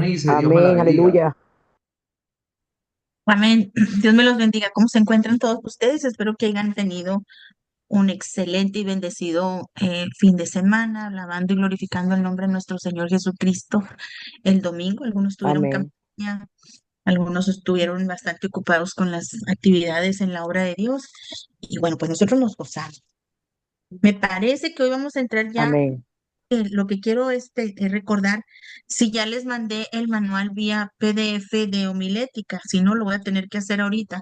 dice, Dios me la Amén, bendiga. aleluya. Amén. Dios me los bendiga. ¿Cómo se encuentran todos ustedes? Espero que hayan tenido un excelente y bendecido fin de semana, alabando y glorificando el nombre de nuestro Señor Jesucristo. El domingo, algunos tuvieron Amén. campaña, algunos estuvieron bastante ocupados con las actividades en la obra de Dios. Y bueno, pues nosotros nos gozamos. Me parece que hoy vamos a entrar ya. Amén. Lo que quiero es recordar si ya les mandé el manual vía PDF de homilética, si no lo voy a tener que hacer ahorita,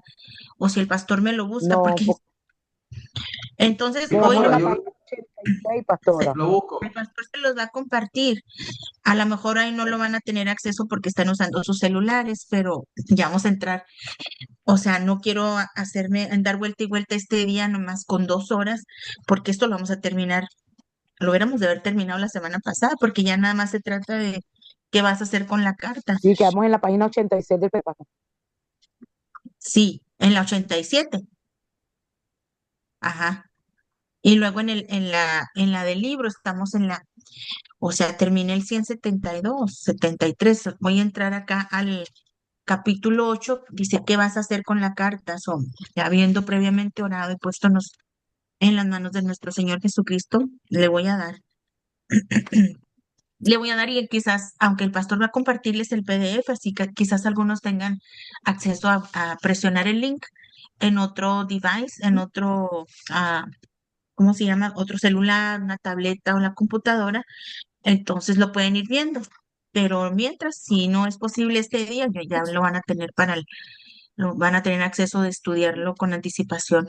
o si el pastor me lo busca, No, porque entonces hoy quedamos en Pastora, la yo página 86, pastora. lo el busco. pastor se los va a compartir. A lo mejor ahí no lo van a tener acceso porque están usando sus celulares, pero ya vamos a entrar. O sea, no quiero hacerme andar vuelta y vuelta este día nomás con 2 horas, porque esto lo vamos a terminar. Lo hubiéramos de haber terminado la semana pasada, porque ya nada más se trata de qué vas a hacer con la carta. Sí, quedamos en la página 86 del pepazo. Sí, en la 87. Ajá. Y luego en la del libro estamos o sea, terminé el 172, 73. Voy a entrar acá al capítulo 8. Dice, ¿qué vas a hacer con la carta? Ya habiendo previamente orado y puéstonos en las manos de nuestro Señor Jesucristo, le voy a dar. Le voy a dar y quizás, aunque el pastor va a compartirles el PDF, así que quizás algunos tengan acceso a presionar el link en otro device, en otro, ¿cómo se llama? Otro celular, una tableta o la computadora, entonces lo pueden ir viendo. Pero mientras, si no es posible este día, ya lo van a tener lo van a tener acceso de estudiarlo con anticipación.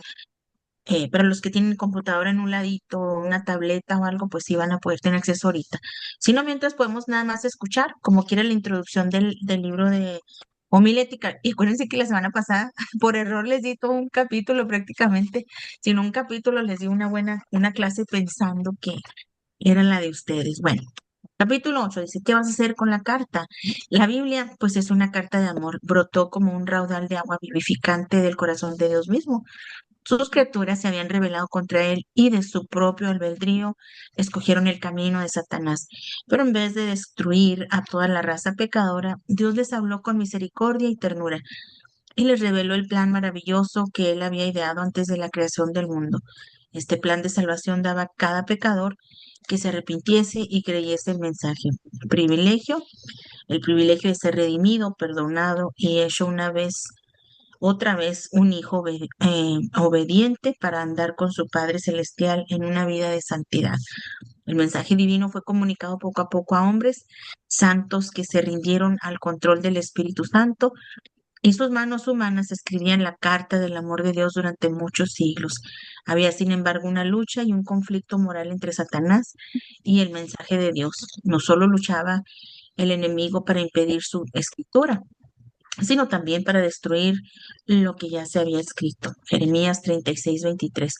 Pero los que tienen computadora en un ladito, una tableta o algo, pues sí van a poder tener acceso ahorita. Si no, mientras podemos nada más escuchar, como quiera la introducción del libro de homilética. Y acuérdense que la semana pasada, por error, les di todo un capítulo prácticamente, sino un capítulo, les di una clase pensando que era la de ustedes. Bueno. Capítulo 8 dice, ¿qué vas a hacer con la carta? La Biblia, pues es una carta de amor, brotó como un raudal de agua vivificante del corazón de Dios mismo. Sus criaturas se habían rebelado contra él y de su propio albedrío escogieron el camino de Satanás. Pero en vez de destruir a toda la raza pecadora, Dios les habló con misericordia y ternura y les reveló el plan maravilloso que él había ideado antes de la creación del mundo. Este plan de salvación daba a cada pecador que se arrepintiese y creyese el mensaje. Privilegio, el privilegio de ser redimido, perdonado y hecho otra vez un hijo obediente para andar con su Padre Celestial en una vida de santidad. El mensaje divino fue comunicado poco a poco a hombres santos que se rindieron al control del Espíritu Santo y sus manos humanas escribían la carta del amor de Dios durante muchos siglos. Había, sin embargo, una lucha y un conflicto moral entre Satanás y el mensaje de Dios. No solo luchaba el enemigo para impedir su escritura, sino también para destruir lo que ya se había escrito. Jeremías 36:23.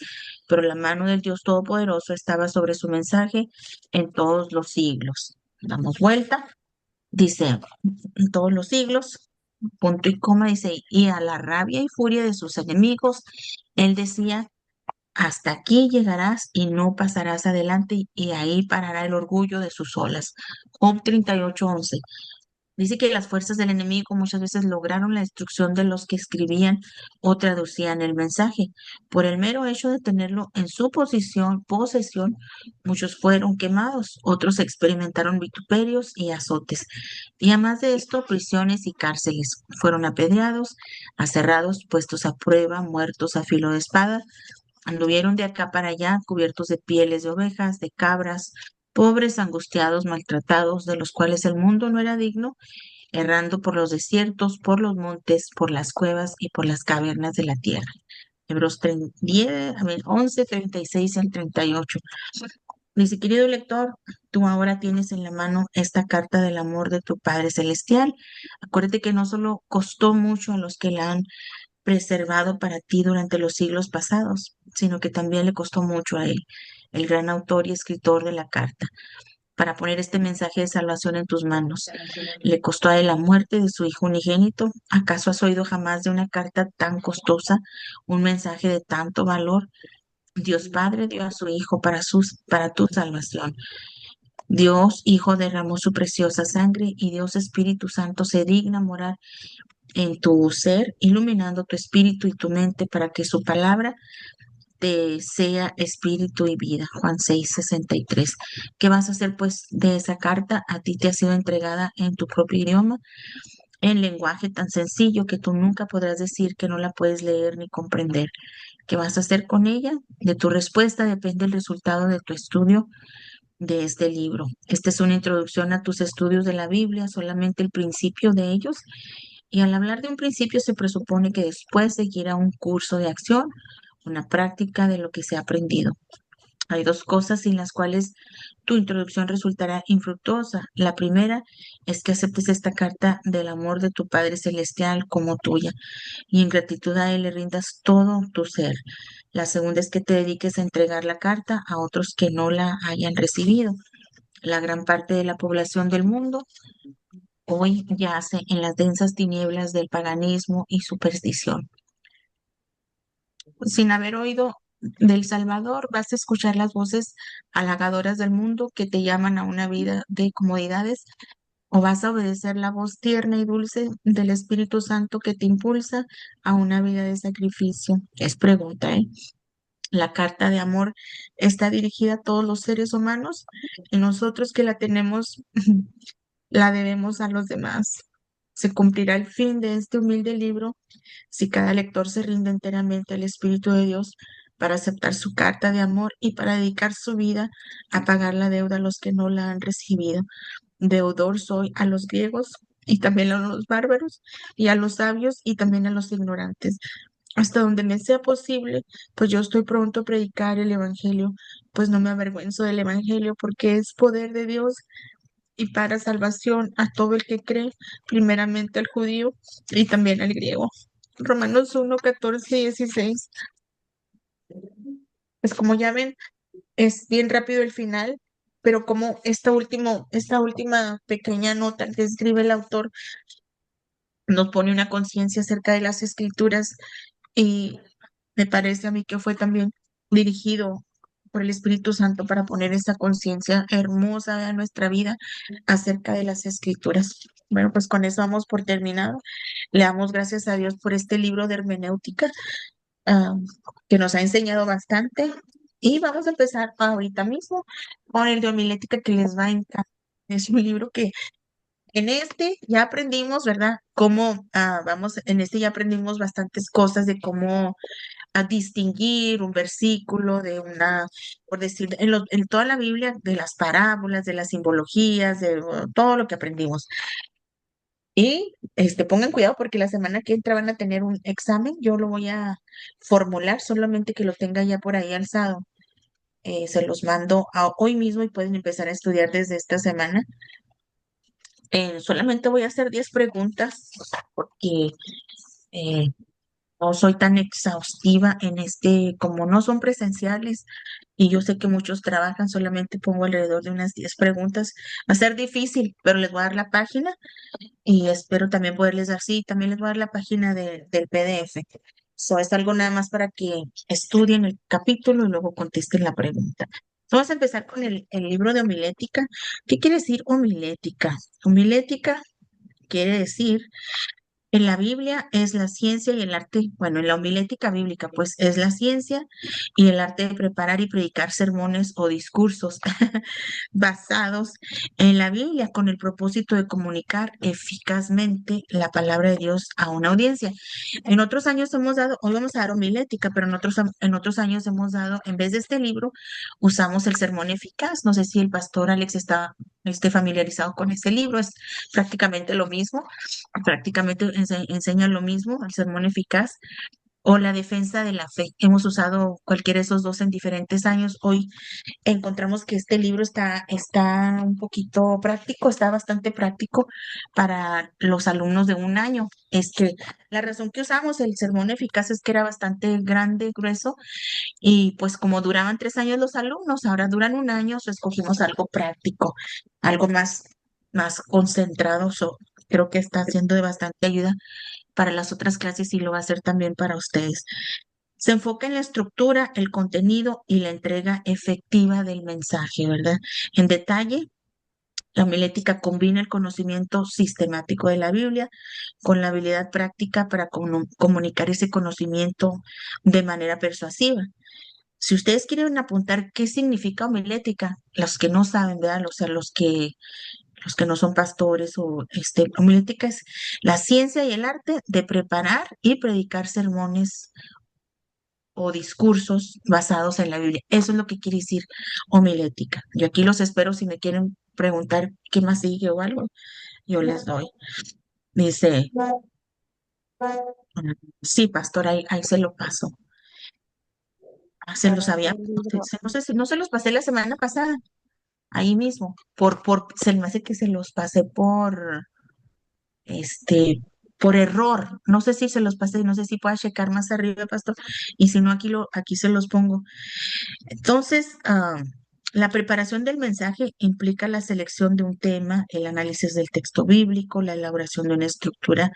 Pero la mano del Dios Todopoderoso estaba sobre su mensaje en todos los siglos. Damos vuelta, dice, en todos los siglos, punto y coma, dice, y a la rabia y furia de sus enemigos, él decía, hasta aquí llegarás y no pasarás adelante, y ahí parará el orgullo de sus olas. Job 38:11. Dice que las fuerzas del enemigo muchas veces lograron la destrucción de los que escribían o traducían el mensaje. Por el mero hecho de tenerlo en su posesión, muchos fueron quemados, otros experimentaron vituperios y azotes. Y además de esto, prisiones y cárceles. Fueron apedreados, aserrados, puestos a prueba, muertos a filo de espada. Anduvieron de acá para allá, cubiertos de pieles de ovejas, de cabras, pobres, angustiados, maltratados, de los cuales el mundo no era digno, errando por los desiertos, por los montes, por las cuevas y por las cavernas de la tierra. Hebreos 10, 11, 36 al 38. Dice, querido lector, tú ahora tienes en la mano esta carta del amor de tu Padre Celestial. Acuérdate que no solo costó mucho a los que la han preservado para ti durante los siglos pasados, sino que también le costó mucho a él, el gran autor y escritor de la carta, para poner este mensaje de salvación en tus manos. Le costó a él la muerte de su hijo unigénito. ¿Acaso has oído jamás de una carta tan costosa, un mensaje de tanto valor? Dios Padre dio a su Hijo para tu salvación. Dios Hijo derramó su preciosa sangre y Dios Espíritu Santo se digna morar en tu ser, iluminando tu espíritu y tu mente para que su palabra te sea espíritu y vida. Juan 6:63. ¿Qué vas a hacer pues de esa carta? A ti te ha sido entregada en tu propio idioma, en lenguaje tan sencillo que tú nunca podrás decir que no la puedes leer ni comprender. ¿Qué vas a hacer con ella? De tu respuesta depende el resultado de tu estudio de este libro. Esta es una introducción a tus estudios de la Biblia, solamente el principio de ellos. Y al hablar de un principio se presupone que después seguirá un curso de acción, una práctica de lo que se ha aprendido. Hay dos cosas sin las cuales tu introducción resultará infructuosa. La primera es que aceptes esta carta del amor de tu Padre Celestial como tuya y en gratitud a Él le rindas todo tu ser. La segunda es que te dediques a entregar la carta a otros que no la hayan recibido. La gran parte de la población del mundo hoy yace en las densas tinieblas del paganismo y superstición. Sin haber oído del Salvador, vas a escuchar las voces halagadoras del mundo que te llaman a una vida de comodidades, o vas a obedecer la voz tierna y dulce del Espíritu Santo que te impulsa a una vida de sacrificio. Es pregunta, ¿eh? La carta de amor está dirigida a todos los seres humanos y nosotros que la tenemos, la debemos a los demás. Se cumplirá el fin de este humilde libro si cada lector se rinde enteramente al Espíritu de Dios para aceptar su carta de amor y para dedicar su vida a pagar la deuda a los que no la han recibido. Deudor soy a los griegos y también a los bárbaros y a los sabios y también a los ignorantes. Hasta donde me sea posible, pues yo estoy pronto a predicar el Evangelio, pues no me avergüenzo del Evangelio porque es poder de Dios y para salvación a todo el que cree, primeramente al judío y también al griego. Romanos 1:14 y 16. Pues como ya ven, es bien rápido el final, pero como esta última pequeña nota que escribe el autor nos pone una conciencia acerca de las escrituras y me parece a mí que fue también dirigido por el Espíritu Santo para poner esa conciencia hermosa a nuestra vida acerca de las escrituras. Bueno, pues con eso vamos por terminado. Le damos gracias a Dios por este libro de hermenéutica, ah, que nos ha enseñado bastante. Y vamos a empezar ahorita mismo con el de homilética que les va a encantar. Es un libro que en este ya aprendimos, ¿verdad? En este ya aprendimos bastantes cosas de cómo distinguir un versículo de por decir, en toda la Biblia, de las parábolas, de las simbologías, de todo lo que aprendimos. Y pongan cuidado porque la semana que entra van a tener un examen. Yo lo voy a formular, solamente que lo tenga ya por ahí alzado. Se los mando hoy mismo y pueden empezar a estudiar desde esta semana. Solamente voy a hacer 10 preguntas porque eh, no soy tan exhaustiva en como no son presenciales y yo sé que muchos trabajan, solamente pongo alrededor de unas 10 preguntas. Va a ser difícil, pero les voy a dar la página y espero también poderles dar, sí, también les voy a dar la página del PDF. Es algo nada más para que estudien el capítulo y luego contesten la pregunta. Vamos a empezar con el libro de homilética. ¿Qué quiere decir homilética? Homilética quiere decir en la Biblia es la ciencia y el arte, bueno, en la homilética bíblica, pues es la ciencia y el arte de preparar y predicar sermones o discursos basados en la Biblia con el propósito de comunicar eficazmente la palabra de Dios a una audiencia. En otros años hemos dado, hoy vamos a dar homilética, pero en otros años hemos dado, en vez de este libro, usamos el sermón eficaz. No sé si el pastor Alex esté familiarizado con ese libro, es prácticamente lo mismo, prácticamente enseña lo mismo, el sermón eficaz o la defensa de la fe. Hemos usado cualquiera de esos dos en diferentes años. Hoy encontramos que este libro está un poquito práctico, está bastante práctico para los alumnos de un año. La razón que usamos el sermón eficaz es que era bastante grande, grueso, y pues como duraban 3 años los alumnos, ahora duran un año, escogimos algo práctico, algo más concentrado. Creo que está siendo de bastante ayuda para las otras clases y lo va a hacer también para ustedes. Se enfoca en la estructura, el contenido y la entrega efectiva del mensaje, ¿verdad? En detalle, La homilética combina el conocimiento sistemático de la Biblia con la habilidad práctica para comunicar ese conocimiento de manera persuasiva. Si ustedes quieren apuntar qué significa homilética, los que no saben, ¿verdad? O sea, los que no son pastores o homilética es la ciencia y el arte de preparar y predicar sermones o discursos basados en la Biblia. Eso es lo que quiere decir homilética. Yo aquí los espero si me quieren preguntar qué más sigue o algo, yo les doy. Dice, sí, pastor, ahí se lo paso. Se los había, El libro. no sé si no se los pasé la semana pasada, ahí mismo, se me hace que se los pasé este, por error. No sé si se los pasé, no sé si pueda checar más arriba, pastor, y si no, aquí se los pongo. Entonces, la preparación del mensaje implica la selección de un tema, el análisis del texto bíblico, la elaboración de una estructura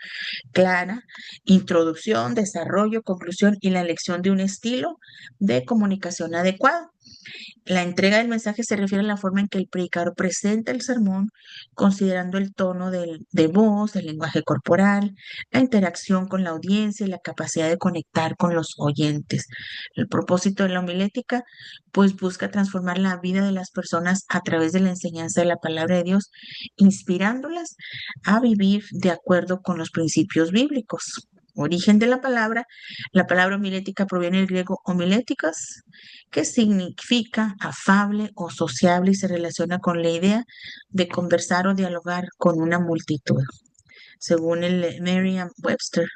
clara, introducción, desarrollo, conclusión y la elección de un estilo de comunicación adecuado. La entrega del mensaje se refiere a la forma en que el predicador presenta el sermón, considerando el tono de voz, el lenguaje corporal, la interacción con la audiencia y la capacidad de conectar con los oyentes. El propósito de la homilética, pues busca transformar la vida de las personas a través de la enseñanza de la palabra de Dios, inspirándolas a vivir de acuerdo con los principios bíblicos. Origen de la palabra homilética proviene del griego homiléticos, que significa afable o sociable y se relaciona con la idea de conversar o dialogar con una multitud, según el Merriam-Webster.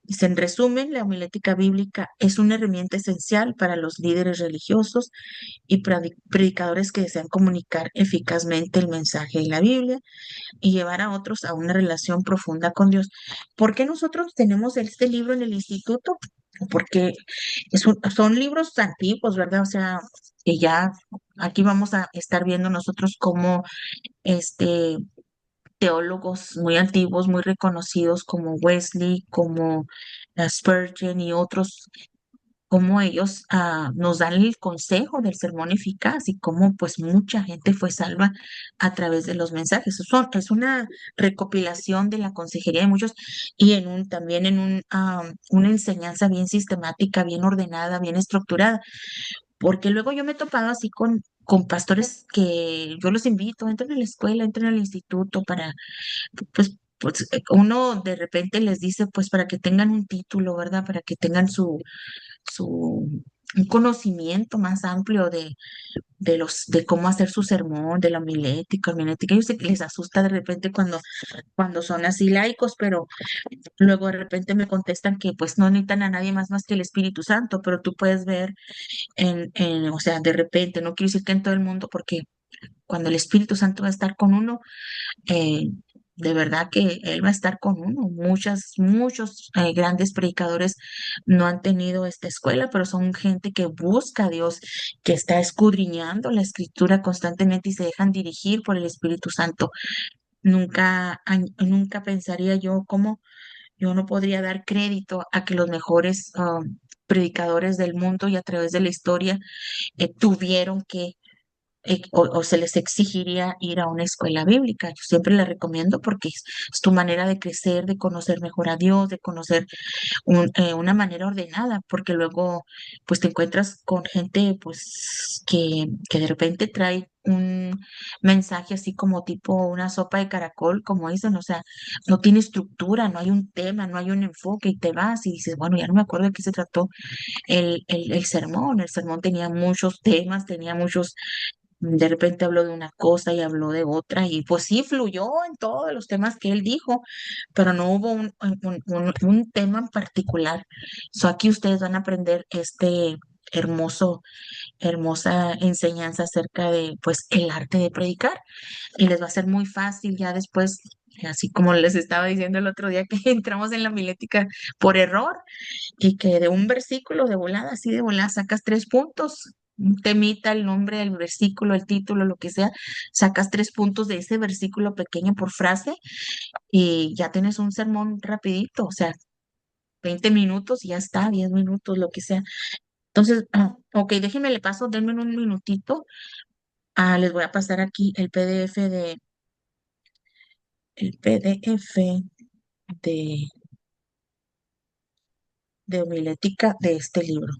Dice, en resumen, la homilética bíblica es una herramienta esencial para los líderes religiosos y predicadores que desean comunicar eficazmente el mensaje de la Biblia y llevar a otros a una relación profunda con Dios. ¿Por qué nosotros tenemos este libro en el instituto? Porque son libros antiguos, ¿verdad? O sea, que ya aquí vamos a estar viendo nosotros cómo este, teólogos muy antiguos, muy reconocidos como Wesley, como Spurgeon y otros, cómo ellos nos dan el consejo del sermón eficaz y cómo pues mucha gente fue salva a través de los mensajes. Es una recopilación de la consejería de muchos y también en una enseñanza bien sistemática, bien ordenada, bien estructurada, porque luego yo me he topado así con pastores que yo los invito, entren a la escuela, entren al instituto pues uno de repente les dice, pues para que tengan un título, ¿verdad? Para que tengan un conocimiento más amplio de cómo hacer su sermón, de la homilética. Yo sé que les asusta de repente cuando son así laicos, pero luego de repente me contestan que pues no necesitan a nadie más que el Espíritu Santo, pero tú puedes ver o sea, de repente, no quiero decir que en todo el mundo, porque cuando el Espíritu Santo va a estar con uno, eh, de verdad que Él va a estar con uno. Muchos grandes predicadores no han tenido esta escuela, pero son gente que busca a Dios, que está escudriñando la Escritura constantemente y se dejan dirigir por el Espíritu Santo. Nunca pensaría yo cómo yo no podría dar crédito a que los mejores predicadores del mundo y a través de la historia tuvieron que o se les exigiría ir a una escuela bíblica. Yo siempre les recomiendo porque es tu manera de crecer, de conocer mejor a Dios, de conocer una manera ordenada, porque luego pues te encuentras con gente pues que de repente trae un mensaje así como tipo una sopa de caracol, como dicen, o sea, no tiene estructura, no hay un tema, no hay un enfoque y te vas y dices, bueno, ya no me acuerdo de qué se trató el sermón. El sermón tenía muchos temas, tenía muchos de repente habló de una cosa y habló de otra y pues sí fluyó en todos los temas que él dijo, pero no hubo un tema en particular. Aquí ustedes van a aprender hermosa enseñanza acerca de pues el arte de predicar y les va a ser muy fácil ya después. Así como les estaba diciendo el otro día que entramos en la milética por error, y que de un versículo de volada, así de volada, sacas 3 puntos, un temita, el nombre del versículo, el título, lo que sea, sacas 3 puntos de ese versículo pequeño por frase y ya tienes un sermón rapidito, o sea, 20 minutos y ya está, 10 minutos, lo que sea. Entonces, ok, déjenme le paso, denme un minutito Les voy a pasar aquí el PDF de, de homilética de este libro.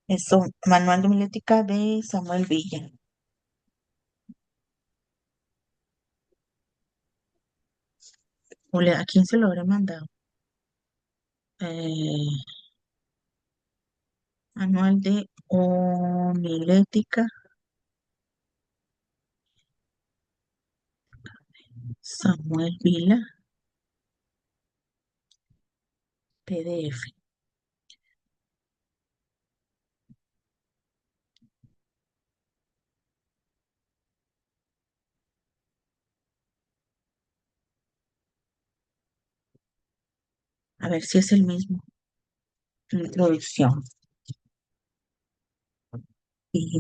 Es un manual de homilética de Samuel Villa. ¿A quién se lo habré mandado? Eh, Manual de homilética, Samuel Vila, PDF. A ver si es el mismo. Introducción. Y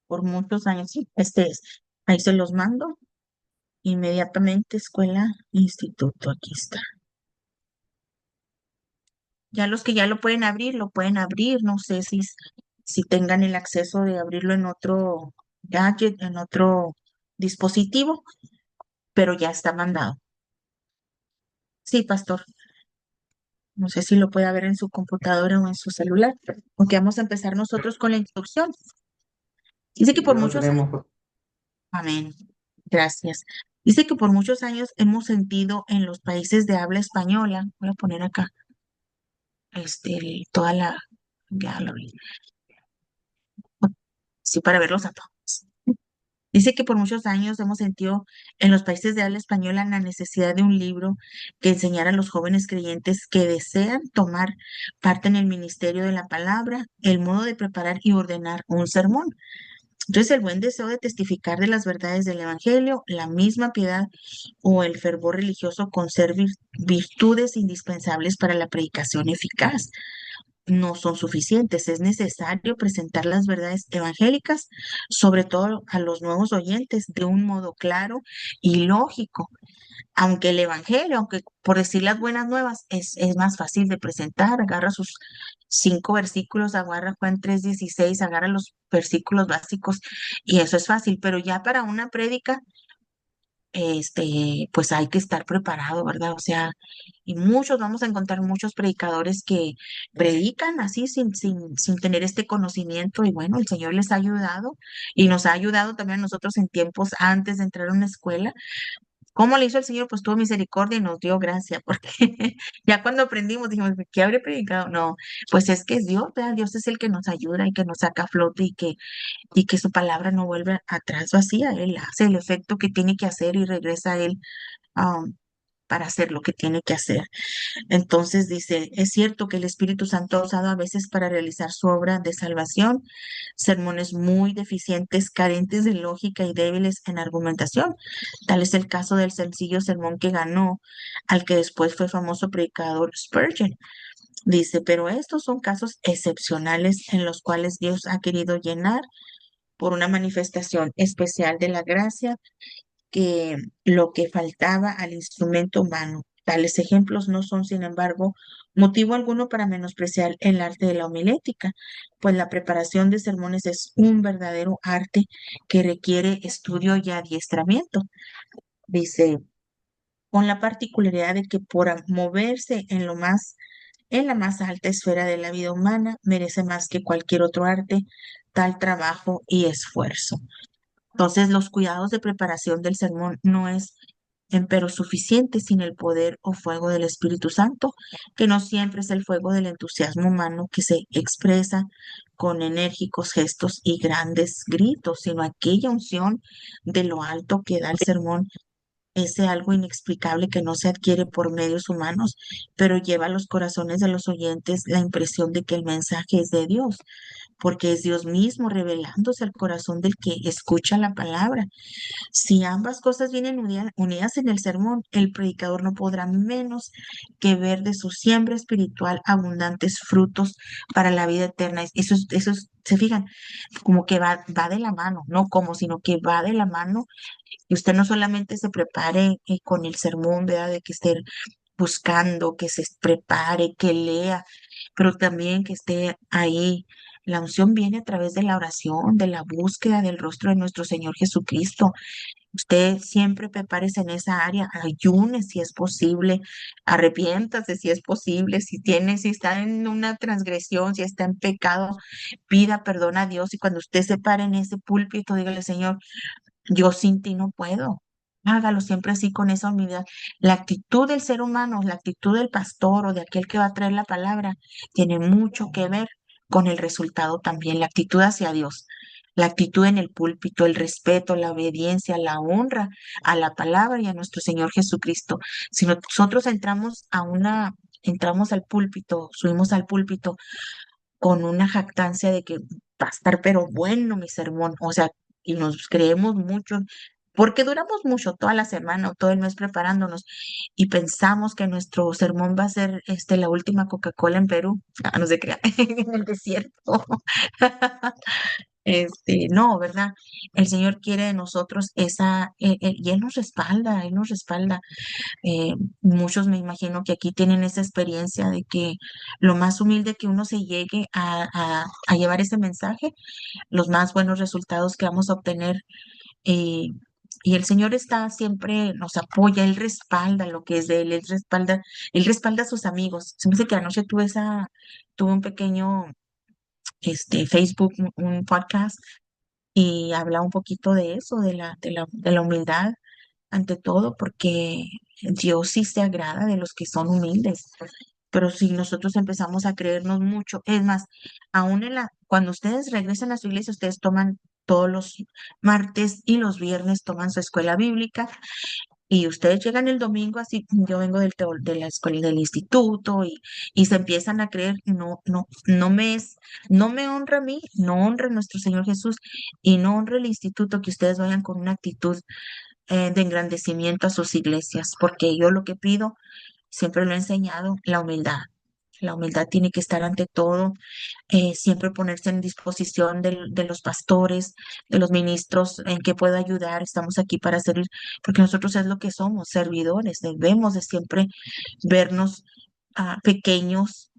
por muchos años, sí, este es. Ahí se los mando. Inmediatamente, escuela, instituto. Aquí está. Ya los que ya lo pueden abrir, lo pueden abrir. No sé si tengan el acceso de abrirlo en otro gadget, en otro dispositivo, pero ya está mandado. Sí, pastor. No sé si lo puede ver en su computadora o en su celular, porque vamos a empezar nosotros con la instrucción. Dice que Y por ya lo muchos, tenemos. amén, gracias. Dice que por muchos años hemos sentido en los países de habla española, voy a poner acá, toda la gallery, sí, para verlos a todos. Dice que por muchos años hemos sentido en los países de habla española la necesidad de un libro que enseñara a los jóvenes creyentes que desean tomar parte en el ministerio de la palabra, el modo de preparar y ordenar un sermón. Entonces, el buen deseo de testificar de las verdades del Evangelio, la misma piedad o el fervor religioso con ser virtudes indispensables para la predicación eficaz no son suficientes. Es necesario presentar las verdades evangélicas, sobre todo a los nuevos oyentes, de un modo claro y lógico. Aunque el evangelio, aunque por decir las buenas nuevas, es más fácil de presentar, agarra sus 5 versículos, agarra Juan 3:16, agarra los versículos básicos y eso es fácil, pero ya para una prédica pues hay que estar preparado, ¿verdad? O sea, y vamos a encontrar muchos predicadores que predican así sin tener este conocimiento y bueno, el Señor les ha ayudado y nos ha ayudado también a nosotros en tiempos antes de entrar a una escuela. ¿Cómo le hizo el Señor? Pues tuvo misericordia y nos dio gracia, porque ya cuando aprendimos dijimos, ¿qué habré predicado? No, pues es que es Dios, ¿verdad? Dios es el que nos ayuda y que nos saca a flote y que su palabra no vuelve atrás vacía. Él hace el efecto que tiene que hacer y regresa a él um, para hacer lo que tiene que hacer. Entonces dice, es cierto que el Espíritu Santo ha usado a veces para realizar su obra de salvación, sermones muy deficientes, carentes de lógica y débiles en argumentación. Tal es el caso del sencillo sermón que ganó al que después fue famoso predicador Spurgeon. Dice, pero estos son casos excepcionales en los cuales Dios ha querido llenar por una manifestación especial de la gracia que lo que faltaba al instrumento humano. Tales ejemplos no son, sin embargo, motivo alguno para menospreciar el arte de la homilética, pues la preparación de sermones es un verdadero arte que requiere estudio y adiestramiento. Dice, con la particularidad de que por moverse en la más alta esfera de la vida humana, merece más que cualquier otro arte tal trabajo y esfuerzo. Entonces, los cuidados de preparación del sermón no es empero suficiente sin el poder o fuego del Espíritu Santo, que no siempre es el fuego del entusiasmo humano que se expresa con enérgicos gestos y grandes gritos, sino aquella unción de lo alto que da el sermón, ese algo inexplicable que no se adquiere por medios humanos, pero lleva a los corazones de los oyentes la impresión de que el mensaje es de Dios, porque es Dios mismo revelándose al corazón del que escucha la palabra. Si ambas cosas vienen unidas en el sermón, el predicador no podrá menos que ver de su siembra espiritual abundantes frutos para la vida eterna. Se fijan, como que va de la mano, no como, sino que va de la mano. Y usted no solamente se prepare con el sermón, ¿verdad? De que esté buscando, que se prepare, que lea, pero también que esté ahí. La unción viene a través de la oración, de la búsqueda del rostro de nuestro Señor Jesucristo. Usted siempre prepárese en esa área, ayune si es posible, arrepiéntase si es posible, si está en una transgresión, si está en pecado, pida perdón a Dios y cuando usted se pare en ese púlpito, dígale, Señor, yo sin ti no puedo. Hágalo siempre así con esa humildad. La actitud del ser humano, la actitud del pastor o de aquel que va a traer la palabra, tiene mucho que ver con el resultado también, la actitud hacia Dios, la actitud en el púlpito, el respeto, la obediencia, la honra a la palabra y a nuestro Señor Jesucristo. Si nosotros entramos al púlpito, subimos al púlpito con una jactancia de que va a estar pero bueno mi sermón, o sea, y nos creemos mucho, porque duramos mucho toda la semana o todo el mes preparándonos y pensamos que nuestro sermón va a ser la última Coca-Cola en Perú. Ah, no se crea, en el desierto. No, ¿verdad? El Señor quiere de nosotros y Él nos respalda. Eh, Muchos me imagino que aquí tienen esa experiencia de que lo más humilde que uno se llegue a llevar ese mensaje, los más buenos resultados que vamos a obtener. eh, y el Señor está siempre, nos apoya, Él respalda lo que es de Él, Él respalda a sus amigos. Se me hace que anoche tuve un pequeño Facebook, un podcast, y habla un poquito de eso, de la humildad ante todo, porque Dios sí se agrada de los que son humildes. Pero si nosotros empezamos a creernos mucho, es más, aún cuando ustedes regresan a su iglesia, ustedes toman todos los martes y los viernes toman su escuela bíblica y ustedes llegan el domingo así, yo vengo de la escuela del instituto y se empiezan a creer, no, no, no me honra a mí, no honra a nuestro Señor Jesús y no honra el instituto que ustedes vayan con una actitud de engrandecimiento a sus iglesias, porque yo lo que pido, siempre lo he enseñado, la humildad. La humildad tiene que estar ante todo, siempre ponerse en disposición de los pastores, de los ministros, en qué puedo ayudar, estamos aquí para servir, porque nosotros es lo que somos, servidores, debemos de siempre vernos pequeños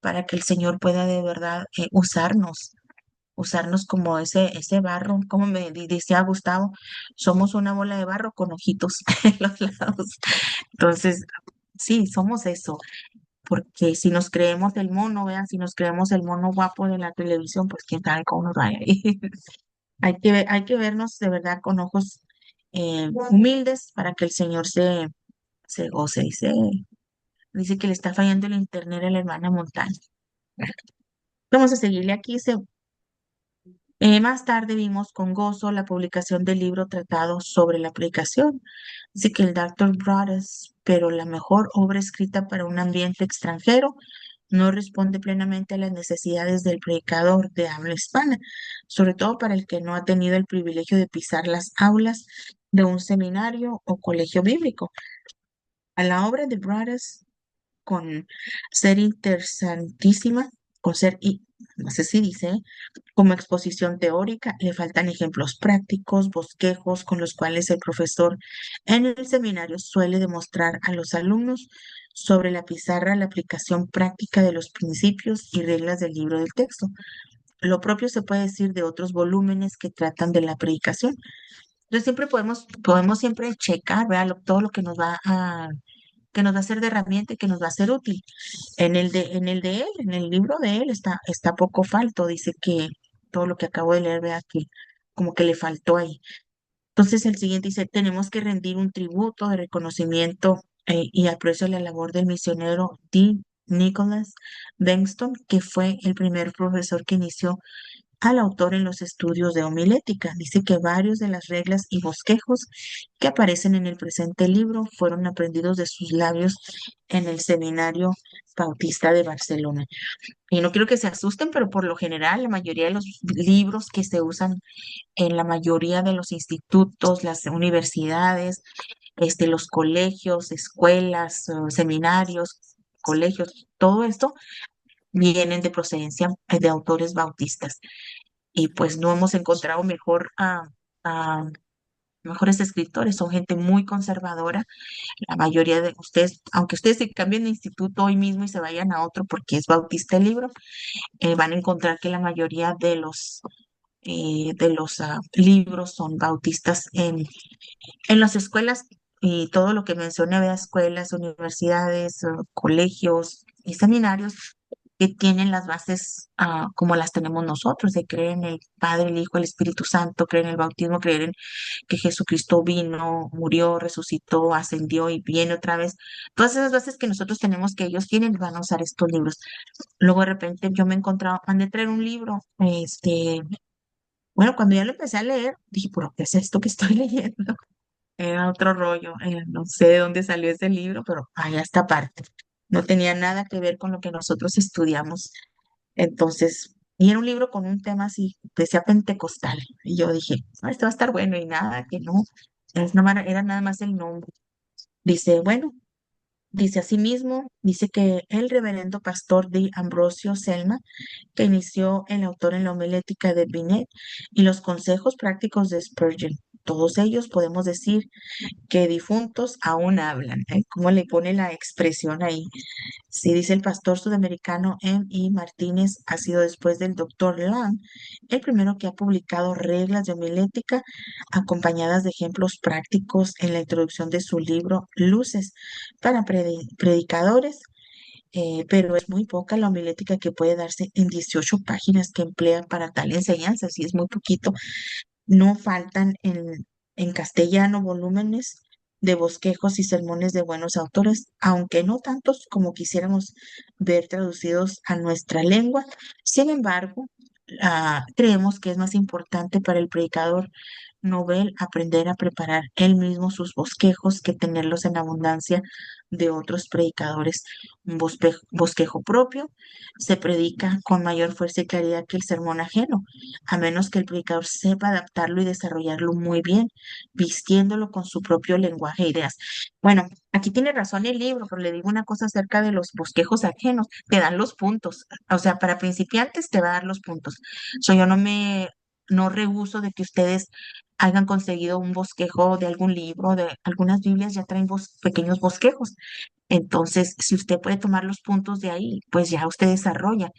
para que el Señor pueda de verdad usarnos como ese barro, como decía Gustavo, somos una bola de barro con ojitos en los lados. Entonces, sí, somos eso, porque si nos creemos el mono, vean, si nos creemos el mono guapo de la televisión, pues quién sabe cómo nos vaya a ir. Hay que vernos de verdad con ojos humildes para que el Señor se goce. Dice que le está fallando el internet a la hermana Montaña. Vamos a seguirle aquí. Más tarde vimos con gozo la publicación del libro tratado sobre la predicación. Dice que el Dr. Broadus, pero la mejor obra escrita para un ambiente extranjero, no responde plenamente a las necesidades del predicador de habla hispana, sobre todo para el que no ha tenido el privilegio de pisar las aulas de un seminario o colegio bíblico. A la obra de Broadus, con ser interesantísima, no sé si dice, como exposición teórica, le faltan ejemplos prácticos, bosquejos con los cuales el profesor en el seminario suele demostrar a los alumnos sobre la pizarra la aplicación práctica de los principios y reglas del libro del texto. Lo propio se puede decir de otros volúmenes que tratan de la predicación. Entonces siempre podemos siempre checar, ¿verdad? Todo lo que nos va a ser de herramienta y que nos va a ser útil. En el de él, en el libro de él está poco falto, dice que todo lo que acabo de leer, vea que como que le faltó ahí. Entonces el siguiente dice, tenemos que rendir un tributo de reconocimiento y aprecio a la labor del misionero D. Nicholas Bengston, que fue el primer profesor que inició al autor en los estudios de homilética. Dice que varios de las reglas y bosquejos que aparecen en el presente libro fueron aprendidos de sus labios en el Seminario Bautista de Barcelona. Y no quiero que se asusten, pero por lo general la mayoría de los libros que se usan en la mayoría de los institutos, las universidades, los colegios, escuelas, seminarios, colegios, todo esto vienen de procedencia de autores bautistas y pues no hemos encontrado mejor mejores escritores, son gente muy conservadora. La mayoría de ustedes, aunque ustedes se cambien de instituto hoy mismo y se vayan a otro porque es bautista el libro, van a encontrar que la mayoría de los libros son bautistas en las escuelas y todo lo que mencioné, vea, escuelas, universidades, colegios y seminarios que tienen las bases como las tenemos nosotros, de creer en el Padre, el Hijo, el Espíritu Santo, creer en el bautismo, creer en que Jesucristo vino, murió, resucitó, ascendió y viene otra vez. Todas esas bases que nosotros tenemos, que ellos tienen, van a usar estos libros. Luego de repente yo me encontraba, mandé traer un libro, bueno, cuando ya lo empecé a leer, dije, ¿pero qué es esto que estoy leyendo? Era otro rollo, no sé de dónde salió ese libro, pero vaya esta parte. No tenía nada que ver con lo que nosotros estudiamos. Entonces, y era un libro con un tema así, decía pentecostal. Y yo dije, esto va a estar bueno y nada, que no. Era nada más el nombre. Dice, bueno, dice asimismo, dice que el reverendo pastor de Ambrosio Selma, que inició el autor en la homilética de Binet y los consejos prácticos de Spurgeon. Todos ellos podemos decir que difuntos aún hablan, ¿eh? ¿Cómo le pone la expresión ahí? Sí, dice el pastor sudamericano M. I. Martínez, ha sido después del doctor Lang el primero que ha publicado reglas de homilética acompañadas de ejemplos prácticos en la introducción de su libro Luces para predicadores, pero es muy poca la homilética que puede darse en 18 páginas que emplea para tal enseñanza, sí es muy poquito. No faltan en castellano volúmenes de bosquejos y sermones de buenos autores, aunque no tantos como quisiéramos ver traducidos a nuestra lengua. Sin embargo, creemos que es más importante para el predicador novel aprender a preparar él mismo sus bosquejos que tenerlos en abundancia de otros predicadores. Un bosquejo propio se predica con mayor fuerza y claridad que el sermón ajeno, a menos que el predicador sepa adaptarlo y desarrollarlo muy bien, vistiéndolo con su propio lenguaje e ideas. Bueno, aquí tiene razón el libro, pero le digo una cosa acerca de los bosquejos ajenos. Te dan los puntos, o sea, para principiantes te va a dar los puntos. Yo no rehúso de que ustedes hayan conseguido un bosquejo de algún libro, de algunas Biblias ya traen pequeños bosquejos. Entonces, si usted puede tomar los puntos de ahí, pues ya usted desarrolla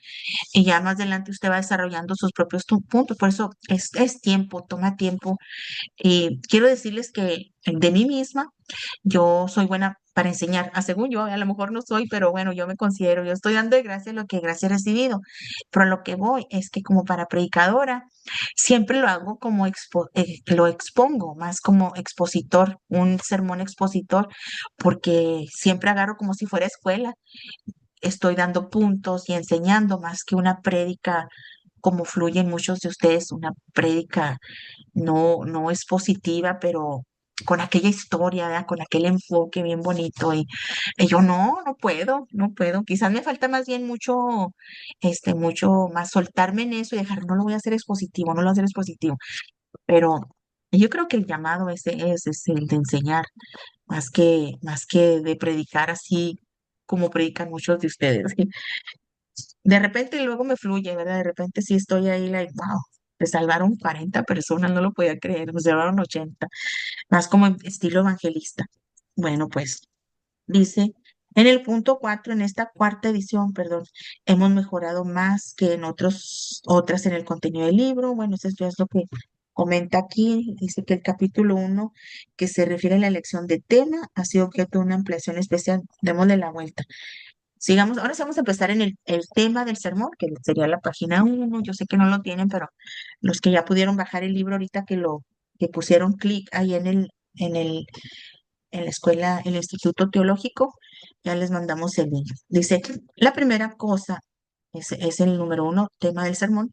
y ya más adelante usted va desarrollando sus propios puntos. Por eso es tiempo, toma tiempo. Y quiero decirles que de mí misma, yo soy buena para enseñar. Según yo, a lo mejor no soy, pero bueno, yo me considero, yo estoy dando de gracia lo que gracia he recibido. Pero a lo que voy es que como para predicadora, siempre lo hago como lo expongo, más como expositor, un sermón expositor, porque siempre agarro como si fuera escuela, estoy dando puntos y enseñando más que una prédica como fluyen muchos de ustedes, una prédica no es positiva, pero con aquella historia, ¿verdad? Con aquel enfoque bien bonito. Y yo no puedo, no puedo. Quizás me falta más bien mucho más soltarme en eso y dejar, no lo voy a hacer expositivo, no lo voy a hacer expositivo. Pero yo creo que el llamado es el de enseñar, más que de predicar así como predican muchos de ustedes. De repente luego me fluye, ¿verdad? De repente sí estoy ahí, like, wow, te salvaron 40 personas, no lo podía creer, nos salvaron 80, más como en estilo evangelista. Bueno, pues dice, en el punto 4 en esta cuarta edición, perdón, hemos mejorado más que en otras en el contenido del libro. Bueno, eso ya es lo que comenta aquí. Dice que el capítulo 1 que se refiere a la elección de tema, ha sido objeto de una ampliación especial. Démosle la vuelta. Sigamos, ahora sí vamos a empezar en el tema del sermón, que sería la página 1. Yo sé que no lo tienen, pero los que ya pudieron bajar el libro ahorita que pusieron clic ahí en la escuela, el Instituto Teológico, ya les mandamos el link. Dice, la primera cosa, es el número 1, tema del sermón.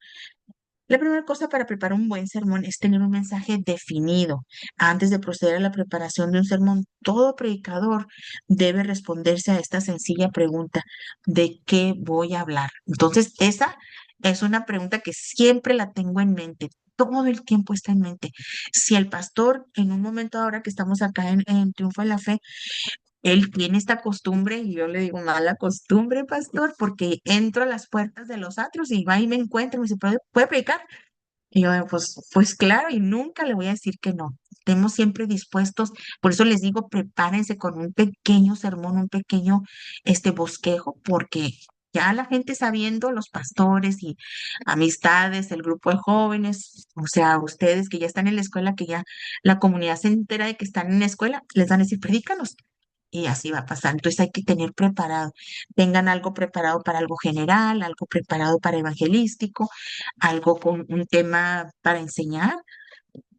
La primera cosa para preparar un buen sermón es tener un mensaje definido. Antes de proceder a la preparación de un sermón, todo predicador debe responderse a esta sencilla pregunta: ¿de qué voy a hablar? Entonces, esa es una pregunta que siempre la tengo en mente. Todo el tiempo está en mente. Si el pastor, en un momento ahora que estamos acá en Triunfo de la Fe, él tiene esta costumbre, y yo le digo mala costumbre, pastor, porque entro a las puertas de los atrios y va y me encuentra y me dice, ¿puede predicar? Y yo, pues claro, y nunca le voy a decir que no. Estemos siempre dispuestos. Por eso les digo, prepárense con un pequeño sermón, un pequeño bosquejo, porque ya la gente sabiendo, los pastores y amistades, el grupo de jóvenes, o sea, ustedes que ya están en la escuela, que ya la comunidad se entera de que están en la escuela, les van a decir, predícanos. Y así va a pasar. Entonces hay que tener preparado, tengan algo preparado para algo general, algo preparado para evangelístico, algo con un tema para enseñar.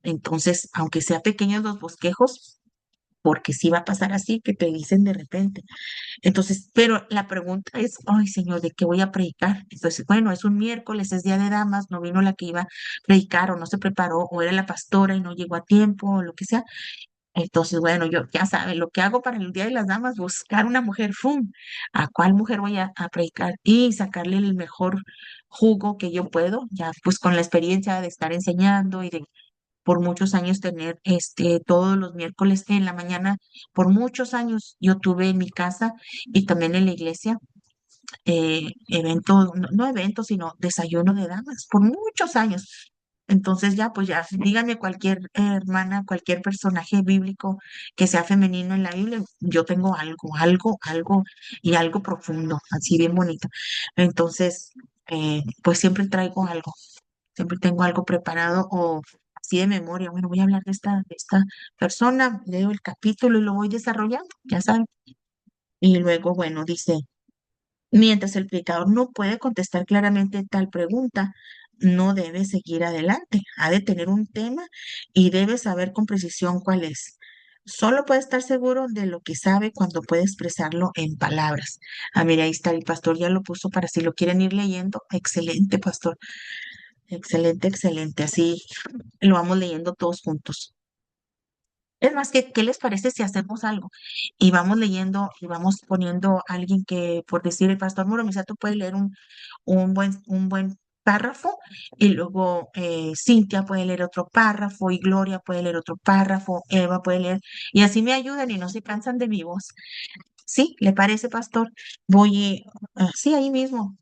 Entonces, aunque sea pequeños los bosquejos, porque sí va a pasar así, que te dicen de repente. Entonces, pero la pregunta es, ay, Señor, ¿de qué voy a predicar? Entonces, bueno, es un miércoles, es día de damas, no vino la que iba a predicar o no se preparó, o era la pastora y no llegó a tiempo, o lo que sea. Entonces, bueno, yo ya saben, lo que hago para el Día de las Damas, buscar una mujer, ¡fum! ¿A cuál mujer voy a predicar? Y sacarle el mejor jugo que yo puedo, ya pues con la experiencia de estar enseñando y de por muchos años tener todos los miércoles en la mañana, por muchos años yo tuve en mi casa y también en la iglesia evento, no evento, sino desayuno de damas, por muchos años. Entonces ya, pues ya, díganme cualquier hermana, cualquier personaje bíblico que sea femenino en la Biblia, yo tengo algo y algo profundo, así bien bonito. Entonces, pues siempre tengo algo preparado o así de memoria. Bueno, voy a hablar de esta persona, leo el capítulo y lo voy desarrollando, ya saben. Y luego, bueno, dice. Mientras el predicador no puede contestar claramente tal pregunta, no debe seguir adelante. Ha de tener un tema y debe saber con precisión cuál es. Solo puede estar seguro de lo que sabe cuando puede expresarlo en palabras. Ah, mira, ahí está, el pastor ya lo puso para si lo quieren ir leyendo. Excelente, pastor. Excelente, excelente. Así lo vamos leyendo todos juntos. Es más, ¿qué les parece si hacemos algo? Y vamos leyendo y vamos poniendo a alguien que, por decir, el pastor Muro Misato puede leer un buen párrafo y luego Cintia puede leer otro párrafo y Gloria puede leer otro párrafo, Eva puede leer y así me ayudan y no se cansan de mi voz. ¿Sí? ¿Le parece, pastor? Voy, sí, ahí mismo.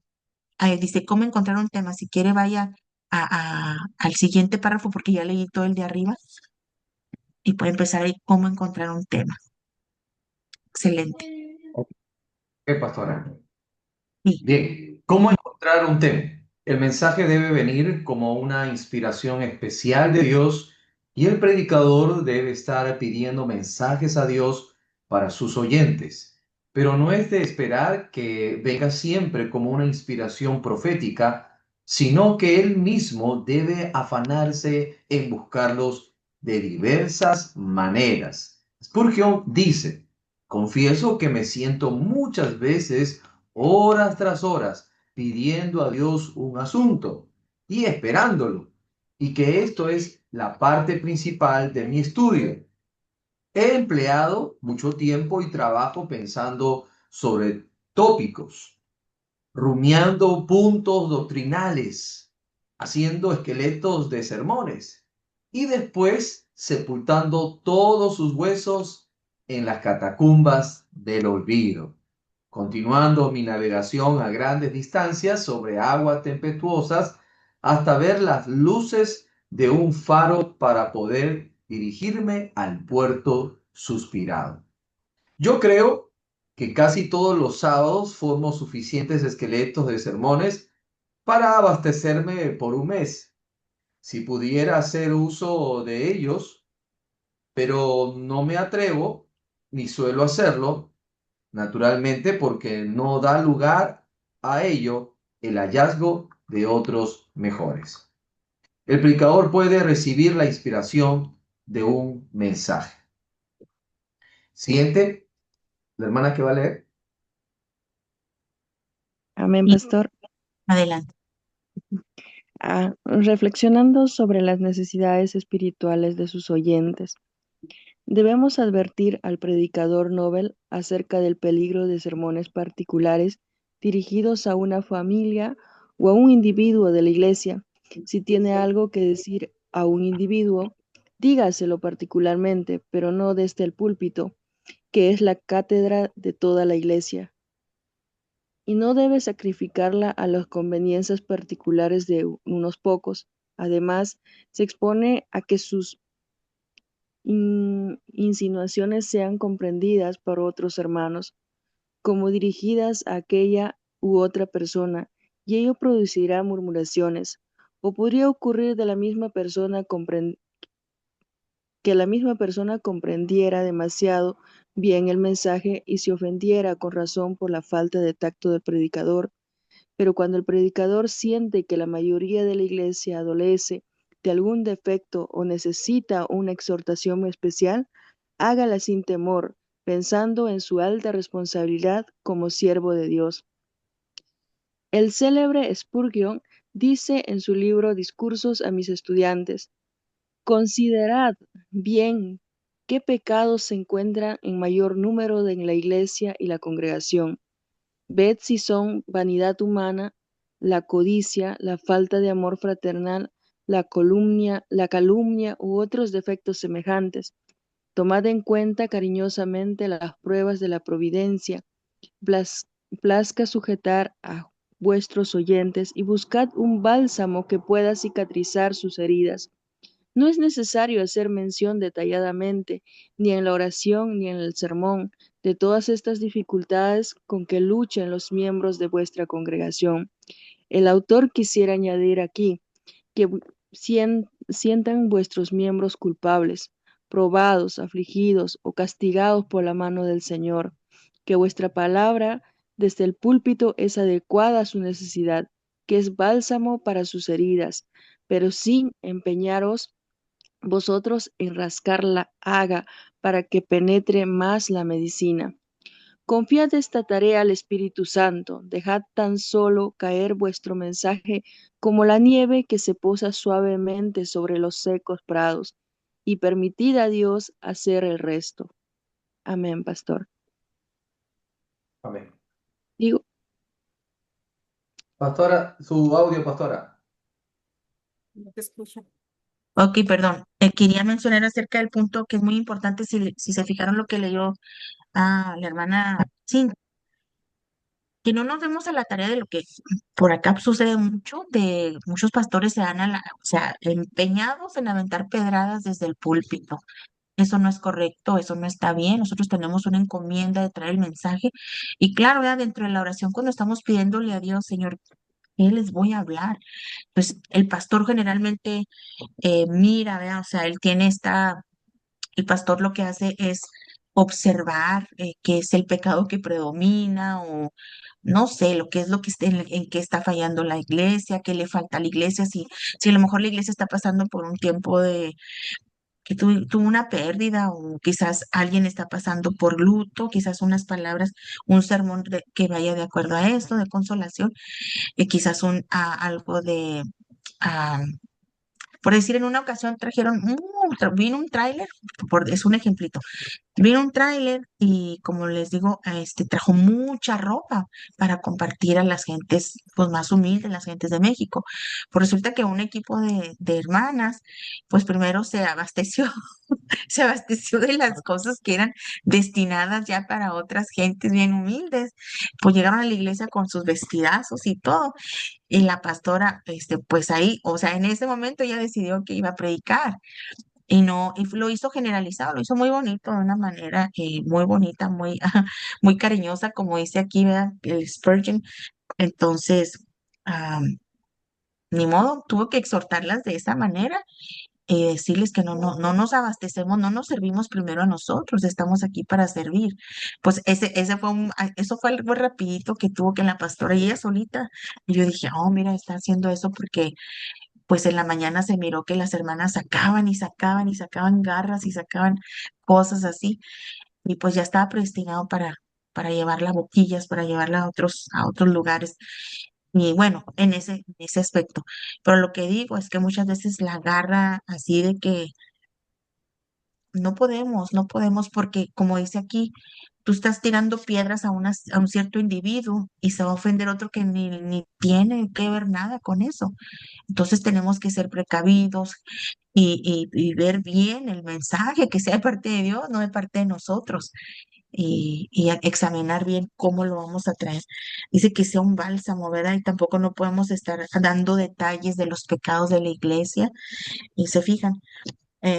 Dice, ¿cómo encontrar un tema? Si quiere, vaya al siguiente párrafo porque ya leí todo el de arriba y puede empezar ahí, ¿cómo encontrar un tema? Excelente. ¿Qué, pastora? Sí. Bien, ¿cómo encontrar un tema? El mensaje debe venir como una inspiración especial de Dios y el predicador debe estar pidiendo mensajes a Dios para sus oyentes. Pero no es de esperar que venga siempre como una inspiración profética, sino que él mismo debe afanarse en buscarlos de diversas maneras. Spurgeon dice, confieso que me siento muchas veces horas tras horas pidiendo a Dios un asunto y esperándolo, y que esto es la parte principal de mi estudio. He empleado mucho tiempo y trabajo pensando sobre tópicos, rumiando puntos doctrinales, haciendo esqueletos de sermones y después sepultando todos sus huesos en las catacumbas del olvido, continuando mi navegación a grandes distancias sobre aguas tempestuosas hasta ver las luces de un faro para poder dirigirme al puerto suspirado. Yo creo que casi todos los sábados formo suficientes esqueletos de sermones para abastecerme por un mes. Si pudiera hacer uso de ellos, pero no me atrevo ni suelo hacerlo, naturalmente porque no da lugar a ello el hallazgo de otros mejores. El predicador puede recibir la inspiración de un mensaje. Siguiente, la hermana que va a leer. Amén, Y pastor. adelante. Reflexionando sobre las necesidades espirituales de sus oyentes, debemos advertir al predicador Nobel acerca del peligro de sermones particulares dirigidos a una familia o a un individuo de la iglesia. Si tiene algo que decir a un individuo, dígaselo particularmente, pero no desde el púlpito, que es la cátedra de toda la iglesia. Y no debe sacrificarla a las conveniencias particulares de unos pocos, Además, se expone a que sus insinuaciones sean comprendidas por otros hermanos como dirigidas a aquella u otra persona, y ello producirá murmuraciones. O podría ocurrir de la misma persona que la misma persona comprendiera demasiado bien el mensaje y se ofendiera con razón por la falta de tacto del predicador. Pero cuando el predicador siente que la mayoría de la iglesia adolece de algún defecto o necesita una exhortación especial, hágala sin temor, pensando en su alta responsabilidad como siervo de Dios. El célebre Spurgeon dice en su libro Discursos a mis estudiantes: considerad bien qué pecados se encuentran en mayor número en la iglesia y la congregación. Ved si son vanidad humana, la codicia, la falta de amor fraternal, la calumnia u otros defectos semejantes. Tomad en cuenta cariñosamente las pruebas de la providencia, plazca sujetar a vuestros oyentes y buscad un bálsamo que pueda cicatrizar sus heridas. No es necesario hacer mención detalladamente, ni en la oración ni en el sermón, de todas estas dificultades con que luchan los miembros de vuestra congregación. El autor quisiera añadir aquí que sientan vuestros miembros culpables, probados, afligidos o castigados por la mano del Señor, que vuestra palabra desde el púlpito es adecuada a su necesidad, que es bálsamo para sus heridas, pero sin empeñaros vosotros en rascar la haga para que penetre más la medicina. Confiad esta tarea al Espíritu Santo, dejad tan solo caer vuestro mensaje como la nieve que se posa suavemente sobre los secos prados, y permitid a Dios hacer el resto. Amén, pastor. Amén. Digo, Pastora, su audio, pastora. No te escucho. Ok, perdón. Quería mencionar acerca del punto que es muy importante, si se fijaron lo que leyó la hermana Cindy, que no nos demos a la tarea de lo que por acá sucede mucho, de muchos pastores se dan o sea, empeñados en aventar pedradas desde el púlpito. Eso no es correcto, eso no está bien. Nosotros tenemos una encomienda de traer el mensaje. Y claro, ya dentro de la oración, cuando estamos pidiéndole a Dios, Señor, ¿qué les voy a hablar? Pues el pastor generalmente mira, ¿verdad? O sea, el pastor lo que hace es observar qué es el pecado que predomina o no sé, lo que es lo que en qué está fallando la iglesia, qué le falta a la iglesia, si a lo mejor la iglesia está pasando por un tiempo de que tuvo una pérdida o quizás alguien está pasando por luto, quizás unas palabras, un sermón que vaya de acuerdo a esto, de consolación, y quizás algo de... ah, por decir, en una ocasión vino un tráiler, es un ejemplito, vino un tráiler y como les digo, trajo mucha ropa para compartir a las gentes pues, más humildes, las gentes de México. Pues resulta que un equipo de hermanas, pues primero se abasteció, se abasteció de las cosas que eran destinadas ya para otras gentes bien humildes. Pues llegaron a la iglesia con sus vestidazos y todo. Y la pastora, pues ahí, o sea, en ese momento ya decidió que iba a predicar y no, y lo hizo generalizado, lo hizo muy bonito, de una manera muy bonita, muy, muy cariñosa, como dice aquí, ¿verdad? El Spurgeon. Entonces, ni modo, tuvo que exhortarlas de esa manera y decirles que no nos abastecemos, no nos servimos primero a nosotros, estamos aquí para servir. Pues eso fue algo rapidito que tuvo que la pastora y ella solita. Y yo dije, oh, mira, está haciendo eso porque pues en la mañana se miró que las hermanas sacaban y sacaban y sacaban garras y sacaban cosas así, y pues ya estaba predestinado para llevarla a boquillas, para llevarla a otros lugares. Y bueno, en ese aspecto. Pero lo que digo es que muchas veces la garra así de que no podemos porque como dice aquí, tú estás tirando piedras a un cierto individuo y se va a ofender otro que ni tiene que ver nada con eso. Entonces tenemos que ser precavidos y ver bien el mensaje, que sea de parte de Dios, no de parte de nosotros. y examinar bien cómo lo vamos a traer. Dice que sea un bálsamo, ¿verdad? Y tampoco no podemos estar dando detalles de los pecados de la iglesia. Y se fijan,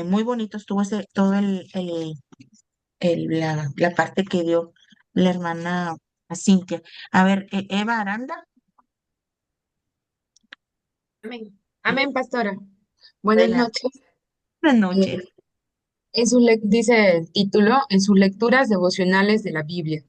muy bonito estuvo todo la parte que dio la hermana Cintia. A ver, Eva Aranda. Amén. Amén, pastora. Buenas Adelante. noches. Buenas Eh, noches. dice el título, en sus lecturas devocionales de la Biblia.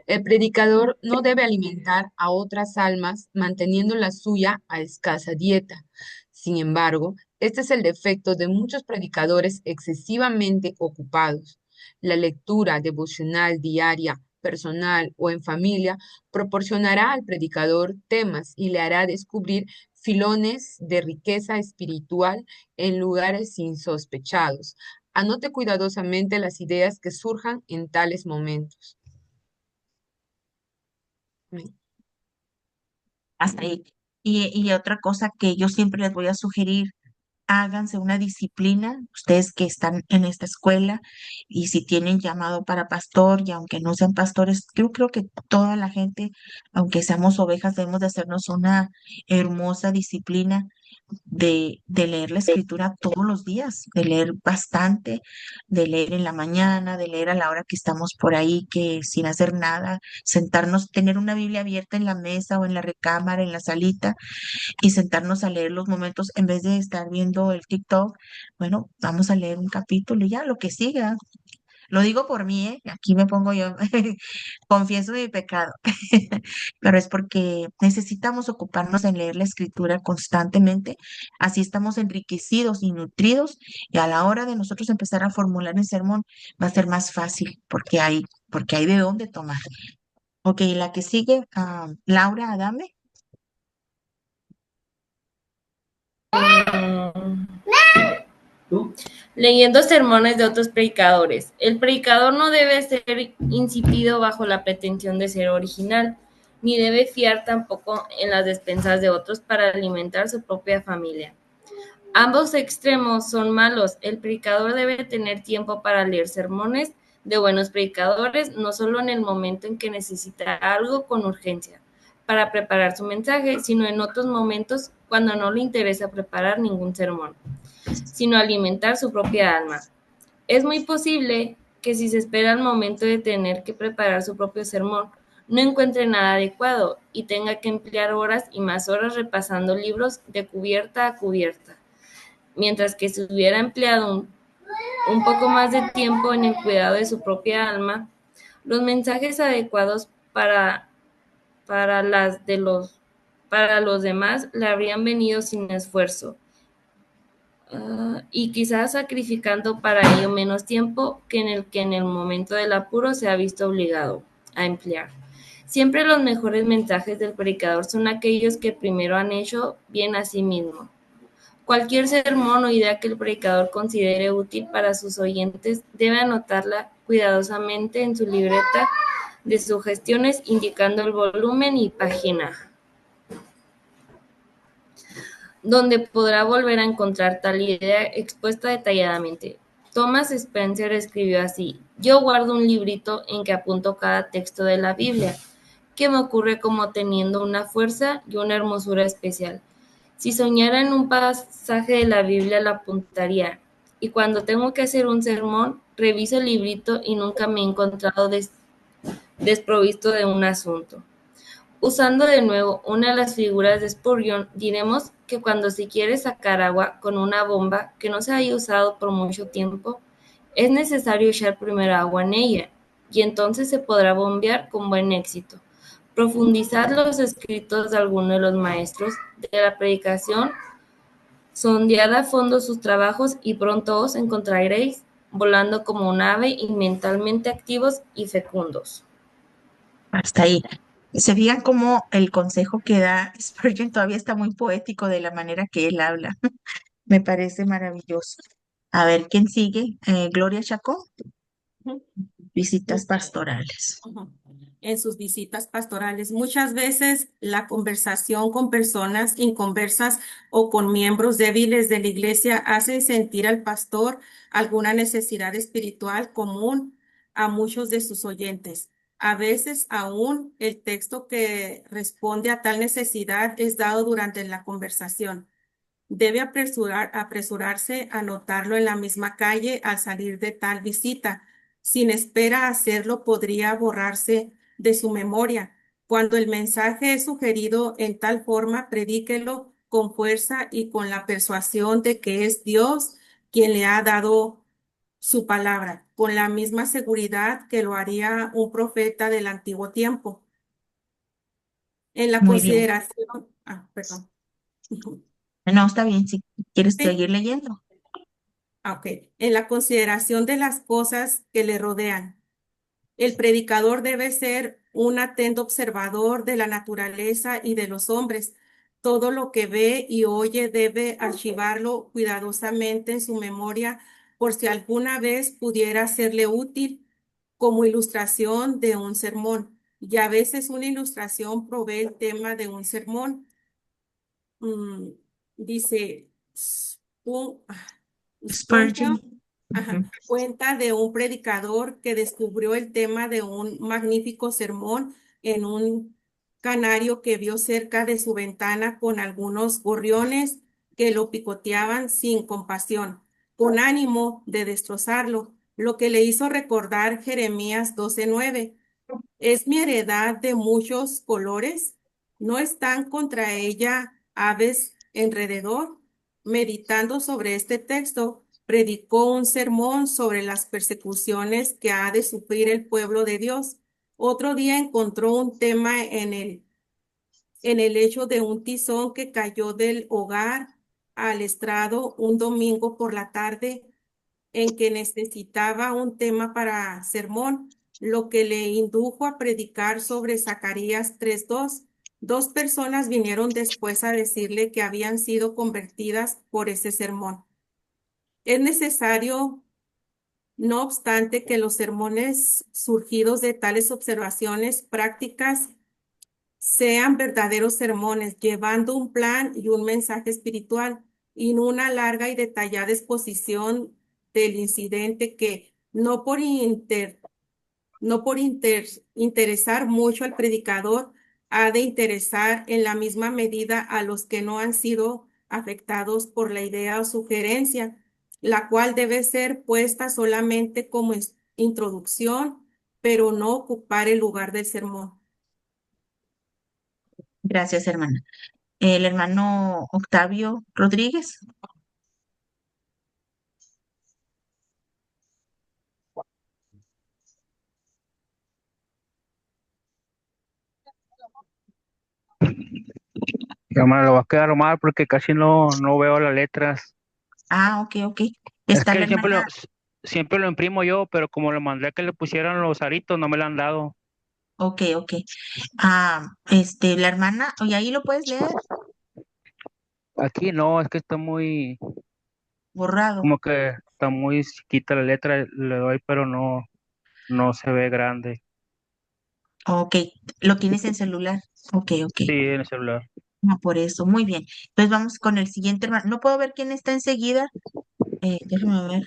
El predicador no debe alimentar a otras almas manteniendo la suya a escasa dieta. Sin embargo, este es el defecto de muchos predicadores excesivamente ocupados. La lectura devocional diaria, personal o en familia proporcionará al predicador temas y le hará descubrir filones de riqueza espiritual en lugares insospechados. Anote cuidadosamente las ideas que surjan en tales momentos. Amén. Hasta ahí. Y otra cosa que yo siempre les voy a sugerir, háganse una disciplina, ustedes que están en esta escuela y si tienen llamado para pastor y aunque no sean pastores, yo creo que toda la gente, aunque seamos ovejas, debemos de hacernos una hermosa disciplina de leer la escritura todos los días, de leer bastante, de leer en la mañana, de leer a la hora que estamos por ahí, que sin hacer nada, sentarnos, tener una Biblia abierta en la mesa o en la recámara, en la salita y sentarnos a leer los momentos en vez de estar viendo el TikTok. Bueno, vamos a leer un capítulo y ya lo que siga. Lo digo por mí, ¿eh? Aquí me pongo yo, confieso mi pecado, pero es porque necesitamos ocuparnos en leer la escritura constantemente, así estamos enriquecidos y nutridos, y a la hora de nosotros empezar a formular el sermón va a ser más fácil, porque hay de dónde tomar. Ok, la que sigue, Laura Adame. Leyendo sermones de otros predicadores. El predicador no debe ser insípido bajo la pretensión de ser original, ni debe fiar tampoco en las despensas de otros para alimentar su propia familia. Ambos extremos son malos. El predicador debe tener tiempo para leer sermones de buenos predicadores, no solo en el momento en que necesita algo con urgencia para preparar su mensaje, sino en otros momentos cuando no le interesa preparar ningún sermón, sino alimentar su propia alma. Es muy posible que si se espera el momento de tener que preparar su propio sermón, no encuentre nada adecuado y tenga que emplear horas y más horas repasando libros de cubierta a cubierta, mientras que si hubiera empleado un poco más de tiempo en el cuidado de su propia alma, los mensajes adecuados para los demás le habrían venido sin esfuerzo. Y quizás sacrificando para ello menos tiempo que en el momento del apuro se ha visto obligado a emplear. Siempre los mejores mensajes del predicador son aquellos que primero han hecho bien a sí mismo. Cualquier sermón o idea que el predicador considere útil para sus oyentes debe anotarla cuidadosamente en su libreta de sugestiones indicando el volumen y página, donde podrá volver a encontrar tal idea expuesta detalladamente. Thomas Spencer escribió así: yo guardo un librito en que apunto cada texto de la Biblia, que me ocurre como teniendo una fuerza y una hermosura especial. Si soñara en un pasaje de la Biblia lo apuntaría, y cuando tengo que hacer un sermón, reviso el librito y nunca me he encontrado desprovisto de un asunto. Usando de nuevo una de las figuras de Spurgeon, diremos que cuando se quiere sacar agua con una bomba que no se haya usado por mucho tiempo, es necesario echar primero agua en ella, y entonces se podrá bombear con buen éxito. Profundizad los escritos de alguno de los maestros de la predicación, sondead a fondo sus trabajos y pronto os encontraréis volando como un ave y mentalmente activos y fecundos. Hasta ahí. Se fijan cómo el consejo que da Spurgeon todavía está muy poético de la manera que él habla. Me parece maravilloso. A ver, ¿quién sigue? Gloria Chacón, visitas pastorales. En sus visitas pastorales. Muchas veces la conversación con personas inconversas o con miembros débiles de la iglesia hace sentir al pastor alguna necesidad espiritual común a muchos de sus oyentes. A veces aún el texto que responde a tal necesidad es dado durante la conversación. Debe apresurarse a anotarlo en la misma calle al salir de tal visita. Sin espera a hacerlo, podría borrarse de su memoria. Cuando el mensaje es sugerido en tal forma, predíquelo con fuerza y con la persuasión de que es Dios quien le ha dado su palabra, con la misma seguridad que lo haría un profeta del antiguo tiempo. En la Muy bien. consideración, perdón. No, está bien, si quieres Sí. seguir leyendo. Ok. En la consideración de las cosas que le rodean. El predicador debe ser un atento observador de la naturaleza y de los hombres. Todo lo que ve y oye debe archivarlo cuidadosamente en su memoria por si alguna vez pudiera serle útil como ilustración de un sermón. Y a veces una ilustración provee el tema de un sermón. Mm, dice, un, Spurgeon, Spurgeon. ajá, Ujú. cuenta de un predicador que descubrió el tema de un magnífico sermón en un canario que vio cerca de su ventana con algunos gorriones que lo picoteaban sin compasión, con ánimo de destrozarlo, lo que le hizo recordar Jeremías 12:9. Es mi heredad de muchos colores. ¿No están contra ella aves alrededor? Meditando sobre este texto, predicó un sermón sobre las persecuciones que ha de sufrir el pueblo de Dios. Otro día encontró un tema en el hecho de un tizón que cayó del hogar al estrado un domingo por la tarde en que necesitaba un tema para sermón, lo que le indujo a predicar sobre Zacarías 3:2. Dos personas vinieron después a decirle que habían sido convertidas por ese sermón. Es necesario, no obstante, que los sermones surgidos de tales observaciones prácticas sean verdaderos sermones, llevando un plan y un mensaje espiritual y no una larga y detallada exposición del incidente que no por interesar mucho al predicador, ha de interesar en la misma medida a los que no han sido afectados por la idea o sugerencia, la cual debe ser puesta solamente como introducción, pero no ocupar el lugar del sermón. Gracias, hermana. El hermano Octavio Rodríguez. Me lo va a quedar mal porque casi no veo las letras. Ok. Es Está la que hermana. siempre lo imprimo yo, pero como le mandé a que le pusieran los aritos, no me lo han dado. Ok. La hermana, oye, ahí lo puedes leer, Aquí no, es que está muy, borrado. como que está muy chiquita la letra, le doy, pero no se ve grande. Ok, lo tienes en celular. Ok. Sí, en el celular. No, por eso, muy bien. Entonces vamos con el siguiente hermano. No puedo ver quién está enseguida. Déjame ver.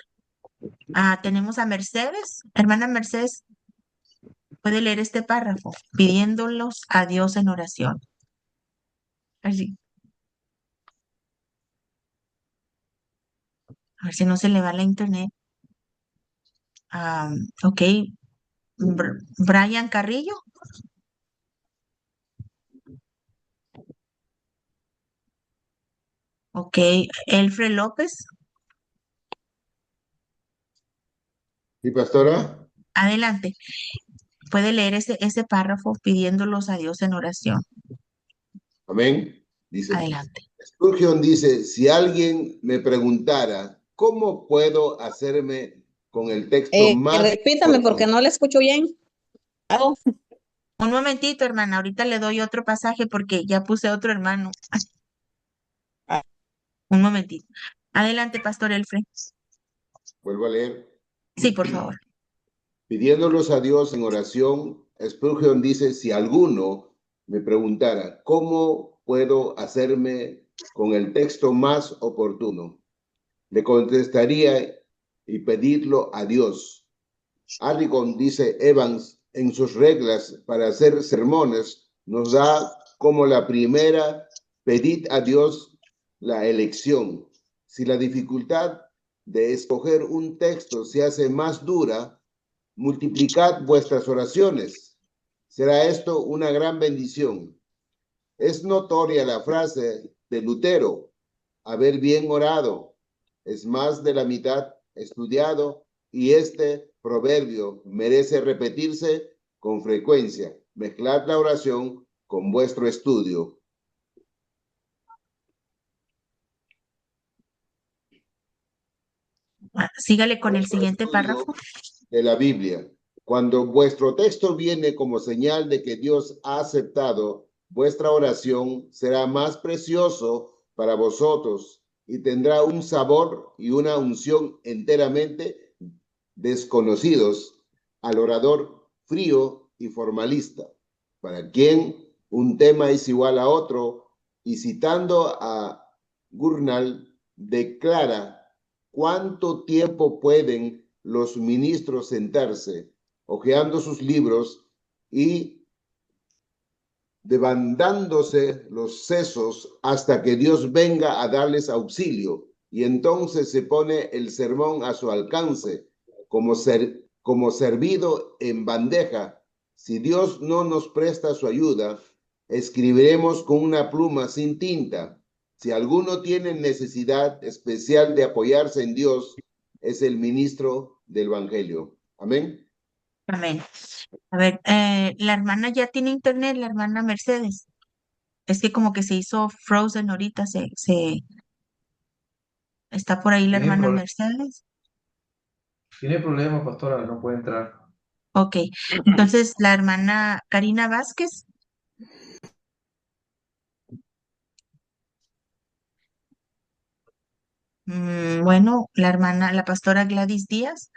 Tenemos a Mercedes. Hermana Mercedes, puede leer este párrafo, pidiéndolos a Dios en oración. Así, a ver si no se le va la internet. Ok, Brian Carrillo. Ok, Elfred López. ¿Sí, pastora? Adelante. Puede leer ese párrafo pidiéndolos a Dios en oración. Amén. Dice, Adelante. Spurgeon dice, si alguien me preguntara, ¿cómo puedo hacerme con el texto más Repítame porque no le escucho bien. Un momentito, hermana. Ahorita le doy otro pasaje porque ya puse otro hermano. Un momentito. Adelante, Pastor Elfred. Vuelvo a leer. Sí, por favor. Pidiéndolos a Dios en oración, Spurgeon dice, si alguno me preguntara, ¿cómo puedo hacerme con el texto más oportuno? Le contestaría y pedirlo a Dios. Arrigon, dice Evans, en sus reglas para hacer sermones, nos da como la primera, pedid a Dios la elección. Si la dificultad de escoger un texto se hace más dura, multiplicad vuestras oraciones. Será esto una gran bendición. Es notoria la frase de Lutero, haber bien orado, es más de la mitad estudiado, y este proverbio merece repetirse con frecuencia. Mezclad la oración con vuestro estudio. Sígale con el siguiente párrafo. De la Biblia. Cuando vuestro texto viene como señal de que Dios ha aceptado vuestra oración, será más precioso para vosotros y tendrá un sabor y una unción enteramente desconocidos al orador frío y formalista, para quien un tema es igual a otro, y citando a Gurnall, declara cuánto tiempo pueden los ministros sentarse, hojeando sus libros y devandándose los sesos hasta que Dios venga a darles auxilio. Y entonces se pone el sermón a su alcance, como servido en bandeja. Si Dios no nos presta su ayuda, escribiremos con una pluma sin tinta. Si alguno tiene necesidad especial de apoyarse en Dios, es el ministro del Evangelio. Amén. Amén. A ver, la hermana ya tiene internet, la hermana Mercedes. Es que como que se hizo frozen ahorita, está por ahí la hermana Mercedes. Tiene problemas, pastora, no puede entrar. Ok, entonces la hermana Karina Vázquez. Bueno, la pastora Gladys Díaz.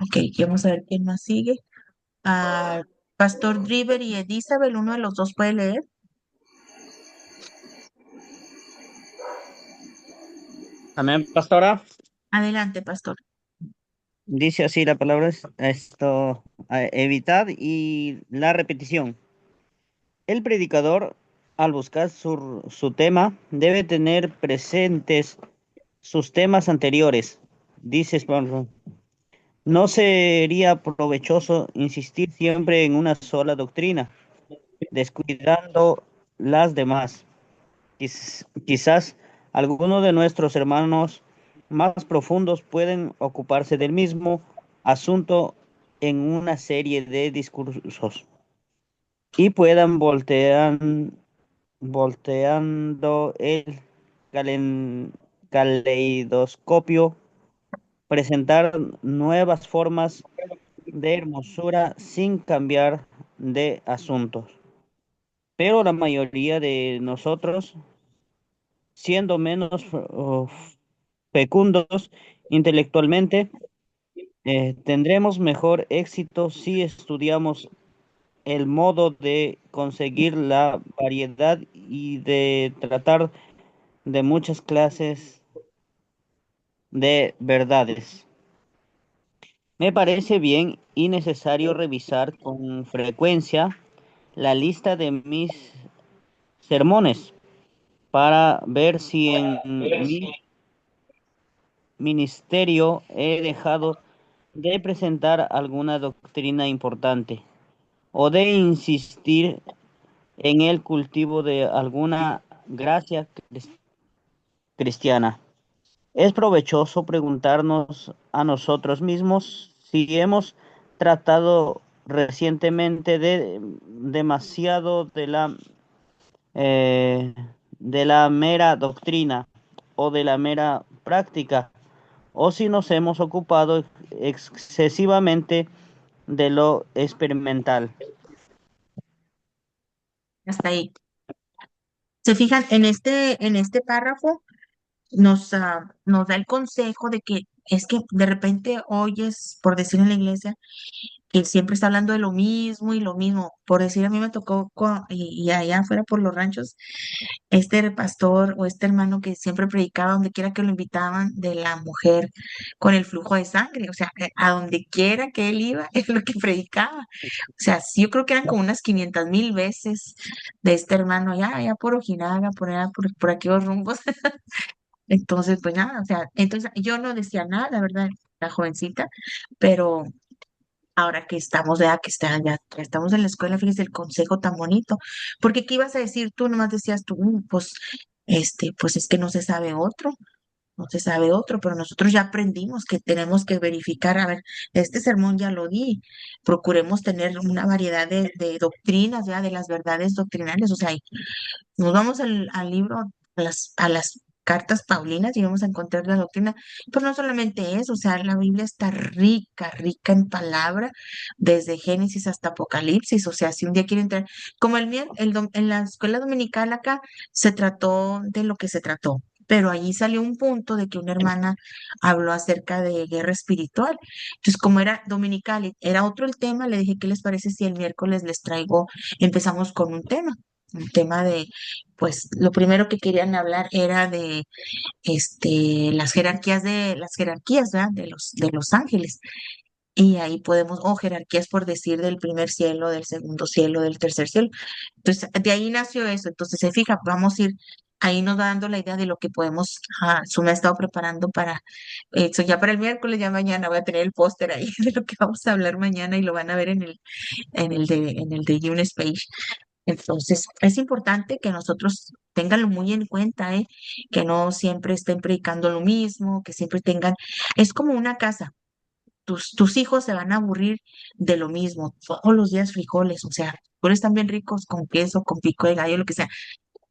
Ok, vamos a ver quién más sigue. Pastor Driver y Edisabel, uno de los dos puede leer. Amén, pastora. Adelante, pastor. Dice así la palabra, evitad y la repetición. El predicador, al buscar su tema, debe tener presentes sus temas anteriores. Dice Spurgeon, no sería provechoso insistir siempre en una sola doctrina, descuidando las demás. Quizás algunos de nuestros hermanos más profundos pueden ocuparse del mismo asunto en una serie de discursos y puedan volteando el caleidoscopio, presentar nuevas formas de hermosura sin cambiar de asuntos. Pero la mayoría de nosotros, siendo menos fecundos intelectualmente, tendremos mejor éxito si estudiamos el modo de conseguir la variedad y de tratar de muchas clases de verdades. Me parece bien y necesario revisar con frecuencia la lista de mis sermones para ver si en mi ministerio he dejado de presentar alguna doctrina importante o de insistir en el cultivo de alguna gracia cristiana. Es provechoso preguntarnos a nosotros mismos si hemos tratado recientemente demasiado de la mera doctrina o de la mera práctica, o si nos hemos ocupado excesivamente de lo experimental. Hasta ahí. Se fijan, en este párrafo nos da el consejo de que es que de repente oyes, por decir en la iglesia, y siempre está hablando de lo mismo y lo mismo. Por decir, a mí me tocó, y allá afuera por los ranchos, este pastor o este hermano que siempre predicaba donde quiera que lo invitaban de la mujer con el flujo de sangre, o sea, a donde quiera que él iba, es lo que predicaba. O sea, sí, yo creo que eran como unas 500,000 veces de este hermano allá por Ojinaga, por aquellos rumbos. Entonces, pues nada, o sea, entonces yo no decía nada, la verdad, la jovencita, pero ahora que estamos, ya que ya estamos en la escuela, fíjese el consejo tan bonito, porque ¿qué ibas a decir tú? Nomás decías tú, pues, pues es que no se sabe otro, no se sabe otro, pero nosotros ya aprendimos que tenemos que verificar, a ver, este sermón ya lo di, procuremos tener una variedad de doctrinas, ya, de las verdades doctrinales, o sea, nos vamos al libro, a las cartas paulinas y vamos a encontrar la doctrina. Pues no solamente eso, o sea, la Biblia está rica, rica en palabra, desde Génesis hasta Apocalipsis. O sea, si un día quieren entrar, como en la escuela dominical acá, se trató de lo que se trató. Pero allí salió un punto de que una hermana habló acerca de guerra espiritual. Entonces, como era dominical y era otro el tema, le dije, ¿qué les parece si el miércoles les traigo, empezamos con un tema de, pues lo primero que querían hablar era de las jerarquías, ¿verdad? De los ángeles. Y ahí podemos, o jerarquías por decir del primer cielo, del segundo cielo, del tercer cielo. Entonces, de ahí nació eso. Entonces, se fija, vamos a ir, ahí nos va dando la idea de lo que podemos, su me ha estado preparando para eso, ya para el miércoles, ya mañana voy a tener el póster ahí de lo que vamos a hablar mañana y lo van a ver en el de Eunice Page. Entonces, es importante que nosotros tenganlo muy en cuenta, ¿eh? Que no siempre estén predicando lo mismo, que siempre tengan, es como una casa, tus hijos se van a aburrir de lo mismo, todos los días frijoles, o sea, frijoles también ricos con queso, con pico de gallo, lo que sea,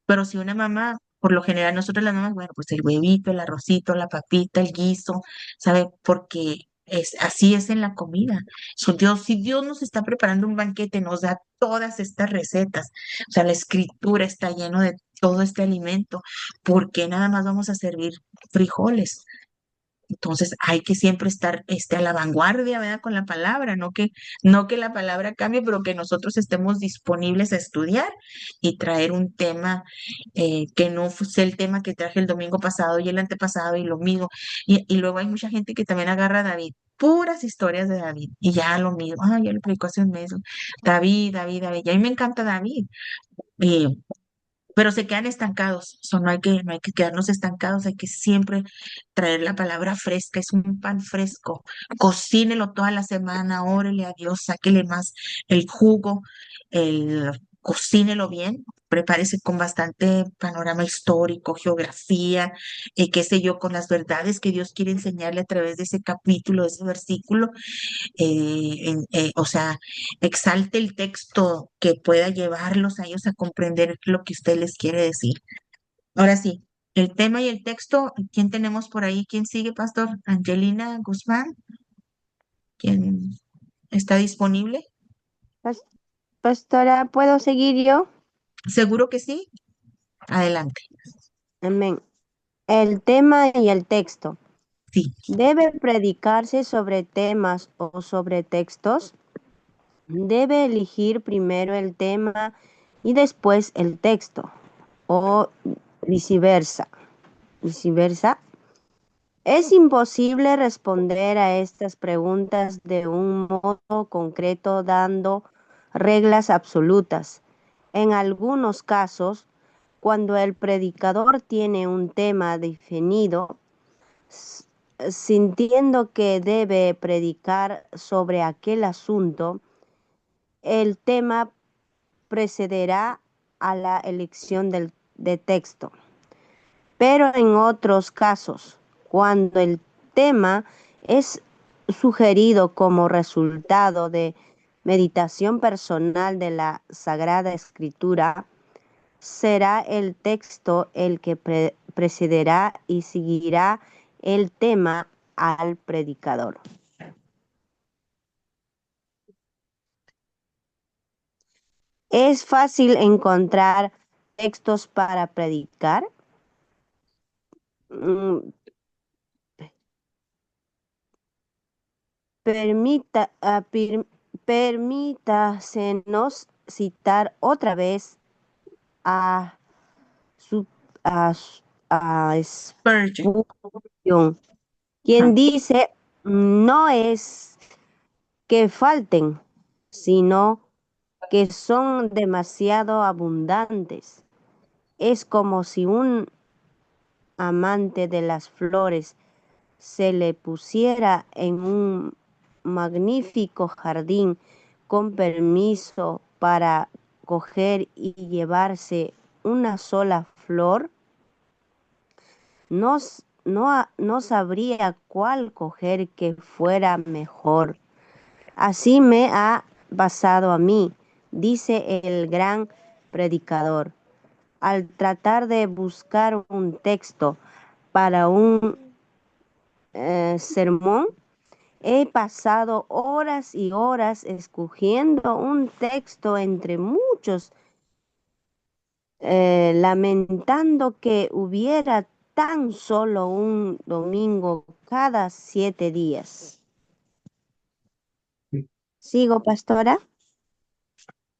pero si una mamá, por lo general nosotros las mamás, bueno, pues el huevito, el arrocito, la papita, el guiso, ¿sabe? Porque así es en la comida. Si Dios nos está preparando un banquete, nos da todas estas recetas. O sea, la escritura está lleno de todo este alimento. ¿Por qué nada más vamos a servir frijoles? Entonces hay que siempre estar a la vanguardia, ¿verdad? Con la palabra, no que la palabra cambie, pero que nosotros estemos disponibles a estudiar y traer un tema que no sea el tema que traje el domingo pasado y el antepasado y lo mismo. Y luego hay mucha gente que también agarra a David, puras historias de David, y ya lo mismo, ya lo predicó hace un mes, David, David, David, y a mí me encanta David. eh, pero se quedan estancados. No hay que quedarnos estancados, hay que siempre traer la palabra fresca, es un pan fresco. Cocínelo toda la semana, órele a Dios, sáquele más el jugo, cocínelo bien. Prepárese con bastante panorama histórico, geografía, qué sé yo, con las verdades que Dios quiere enseñarle a través de ese capítulo, de ese versículo, o sea, exalte el texto que pueda llevarlos a ellos a comprender lo que usted les quiere decir. Ahora sí, el tema y el texto, ¿quién tenemos por ahí? ¿Quién sigue, Pastor? Angelina Guzmán, ¿quién está disponible? Pas- Pastora, ¿puedo seguir yo? Seguro que sí. Adelante. Amén. El tema y el texto. Sí. ¿Debe predicarse sobre temas o sobre textos? ¿Debe elegir primero el tema y después el texto? ¿O viceversa? ¿Viceversa? Es imposible responder a estas preguntas de un modo concreto dando reglas absolutas. En algunos casos, cuando el predicador tiene un tema definido, sintiendo que debe predicar sobre aquel asunto, el tema precederá a la elección de texto. Pero en otros casos, cuando el tema es sugerido como resultado de meditación personal de la Sagrada Escritura, será el texto el que precederá y seguirá el tema al predicador. ¿Es fácil encontrar textos para predicar? Mm, permítasenos citar otra vez a, su, a, a Spurgeon. Spurgeon, quien dice, no es que falten, sino que son demasiado abundantes. Es como si un amante de las flores se le pusiera en un magnífico jardín con permiso para coger y llevarse una sola flor, no sabría cuál coger que fuera mejor. Así me ha pasado a mí, dice el gran predicador, al tratar de buscar un texto para un sermón. He pasado horas y horas escogiendo un texto entre muchos, lamentando que hubiera tan solo un domingo cada 7 días. ¿Sigo, pastora?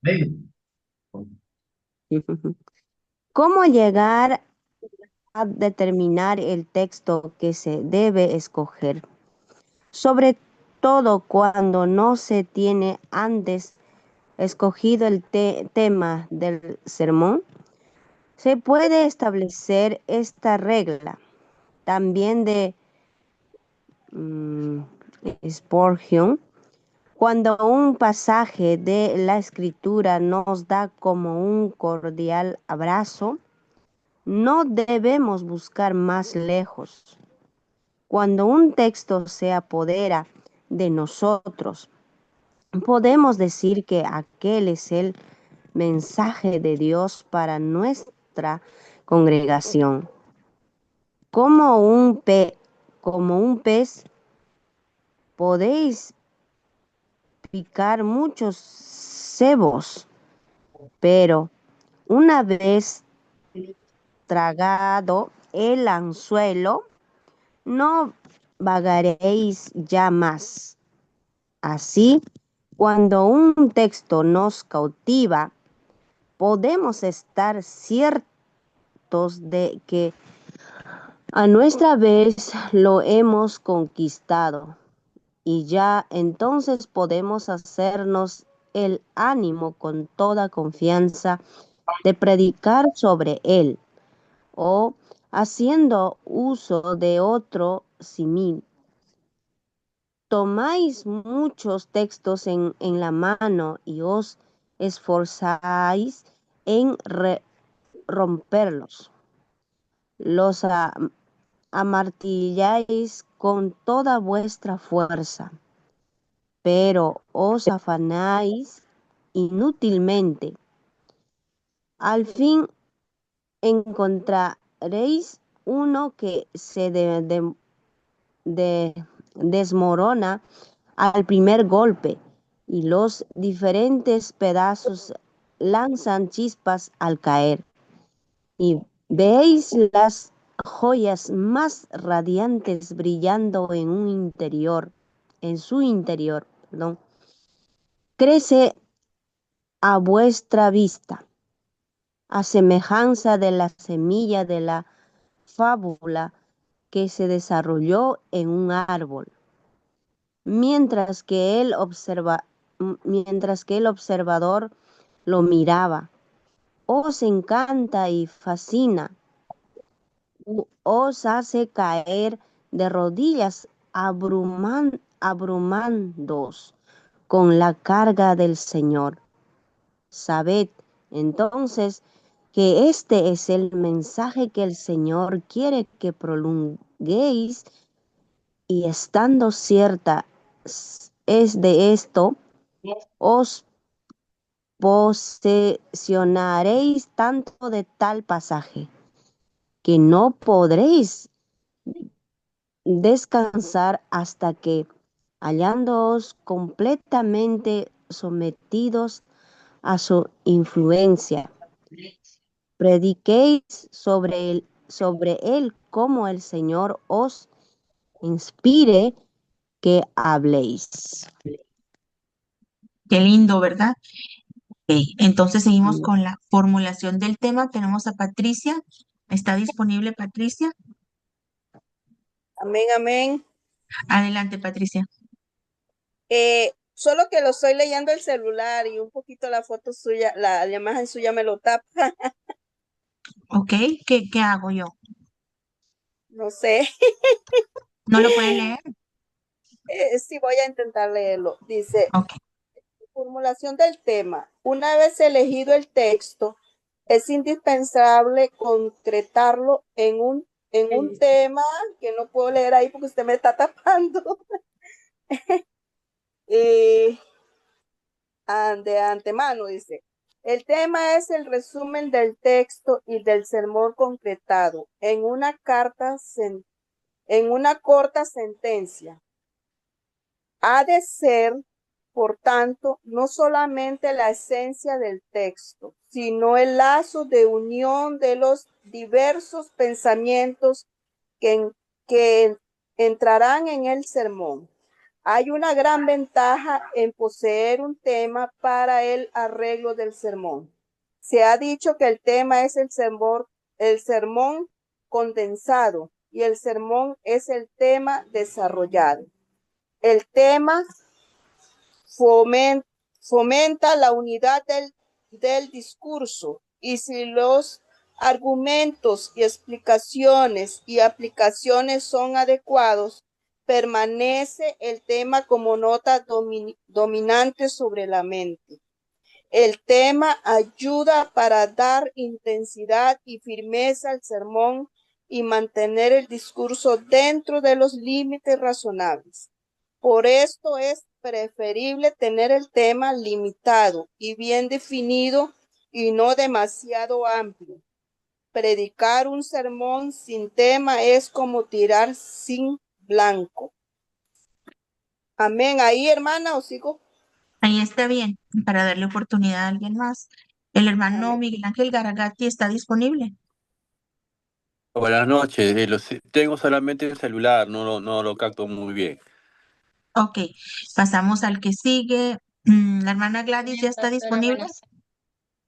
Amén. ¿Cómo llegar a determinar el texto que se debe escoger? Sobre todo cuando no se tiene antes escogido el tema del sermón, se puede establecer esta regla también de Spurgeon. Cuando un pasaje de la escritura nos da como un cordial abrazo, no debemos buscar más lejos. Cuando un texto se apodera de nosotros, podemos decir que aquel es el mensaje de Dios para nuestra congregación. Como un pez, podéis picar muchos cebos, pero una vez tragado el anzuelo, no vagaréis ya más. Así, cuando un texto nos cautiva, podemos estar ciertos de que a nuestra vez lo hemos conquistado y ya entonces podemos hacernos el ánimo con toda confianza de predicar sobre él o haciendo uso de otro símil. Tomáis muchos textos en la mano y os esforzáis en romperlos. Los amartilláis con toda vuestra fuerza, pero os afanáis inútilmente. Al fin encontraréis uno que se desmorona al primer golpe y los diferentes pedazos lanzan chispas al caer. Y veis las joyas más radiantes brillando en su interior, perdón. Crece a vuestra vista, a semejanza de la semilla de la fábula que se desarrolló en un árbol, mientras que el observador lo miraba. Os encanta y fascina, os hace caer de rodillas, abrumándoos con la carga del Señor. Sabed entonces que este es el mensaje que el Señor quiere que prolonguéis, y estando cierta es de esto, os posesionaréis tanto de tal pasaje que no podréis descansar hasta que, hallándoos completamente sometidos a su influencia, prediquéis sobre él como el Señor os inspire que habléis. Qué lindo, ¿verdad? Ok, entonces seguimos con la formulación del tema. Tenemos a Patricia. ¿Está disponible, Patricia? Amén, amén. Adelante, Patricia. Solo que lo estoy leyendo el celular y un poquito la foto suya, la imagen suya me lo tapa. Ok, ¿qué hago yo? No sé. ¿No lo puede leer? Sí, voy a intentar leerlo. Dice, Ok. formulación del tema. Una vez elegido el texto, es indispensable concretarlo en un tema que no puedo leer ahí porque usted me está tapando. De antemano dice, el tema es el resumen del texto y del sermón concretado en una corta sentencia. Ha de ser, por tanto, no solamente la esencia del texto, sino el lazo de unión de los diversos pensamientos que entrarán en el sermón. Hay una gran ventaja en poseer un tema para el arreglo del sermón. Se ha dicho que el tema es el sermón condensado y el sermón es el tema desarrollado. El tema fomenta la unidad del discurso y si los argumentos y explicaciones y aplicaciones son adecuados, permanece el tema como nota dominante sobre la mente. El tema ayuda para dar intensidad y firmeza al sermón y mantener el discurso dentro de los límites razonables. Por esto es preferible tener el tema limitado y bien definido y no demasiado amplio. Predicar un sermón sin tema es como tirar sin blanco. Amén. Ahí, hermana, ¿o sigo? Ahí está bien, para darle oportunidad a alguien más. El hermano Amén. Miguel Ángel Garagati está disponible. Buenas noches. Tengo solamente el celular, no lo capto muy bien. Ok, pasamos al que sigue. La hermana Gladys ya está Pastora, disponible.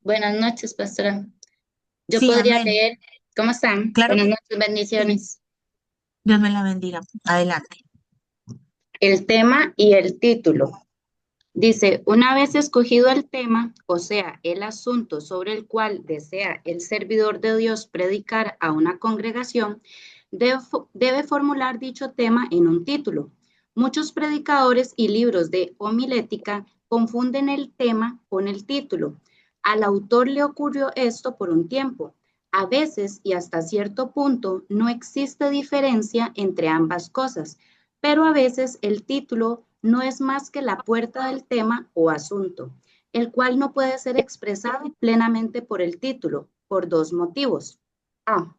buenas noches, pastora. Yo Sí, podría amén. leer. ¿Cómo están? Claro Buenas que noches, sí. bendiciones. Dios me la bendiga. Adelante. El tema y el título. Dice, una vez escogido el tema, o sea, el asunto sobre el cual desea el servidor de Dios predicar a una congregación, debe formular dicho tema en un título. Muchos predicadores y libros de homilética confunden el tema con el título. Al autor le ocurrió esto por un tiempo. A veces y hasta cierto punto no existe diferencia entre ambas cosas, pero a veces el título no es más que la puerta del tema o asunto, el cual no puede ser expresado plenamente por el título, por dos motivos. A,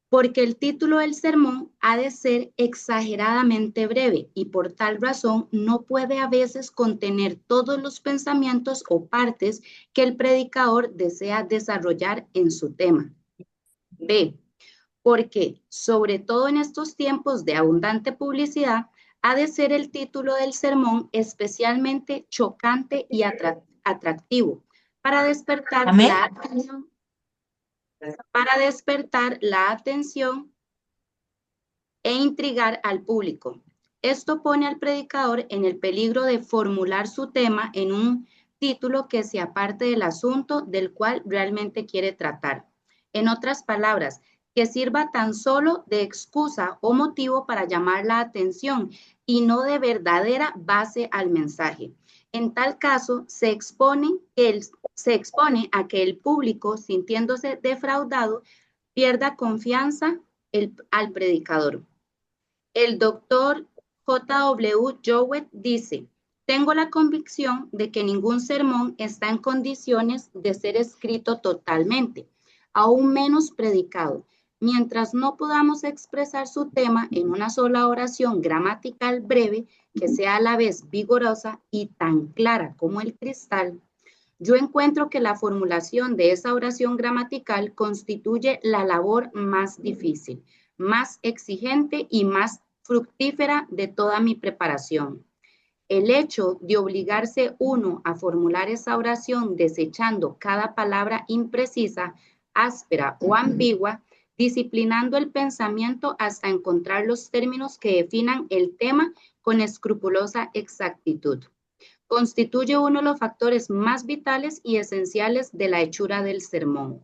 porque el título del sermón ha de ser exageradamente breve y por tal razón no puede a veces contener todos los pensamientos o partes que el predicador desea desarrollar en su tema. B, porque, sobre todo en estos tiempos de abundante publicidad, ha de ser el título del sermón especialmente chocante y atractivo para despertar Amén. la atención e intrigar al público. Esto pone al predicador en el peligro de formular su tema en un título que se aparte del asunto del cual realmente quiere tratar. En otras palabras, que sirva tan solo de excusa o motivo para llamar la atención y no de verdadera base al mensaje. En tal caso, se expone a que el público, sintiéndose defraudado, pierda confianza al predicador. El doctor J.W. Jowett dice, tengo la convicción de que ningún sermón está en condiciones de ser escrito totalmente, aún menos predicado, mientras no podamos expresar su tema en una sola oración gramatical breve que sea a la vez vigorosa y tan clara como el cristal. Yo encuentro que la formulación de esa oración gramatical constituye la labor más difícil, más exigente y más fructífera de toda mi preparación. El hecho de obligarse uno a formular esa oración desechando cada palabra imprecisa, áspera o ambigua, disciplinando el pensamiento hasta encontrar los términos que definan el tema con escrupulosa exactitud, constituye uno de los factores más vitales y esenciales de la hechura del sermón.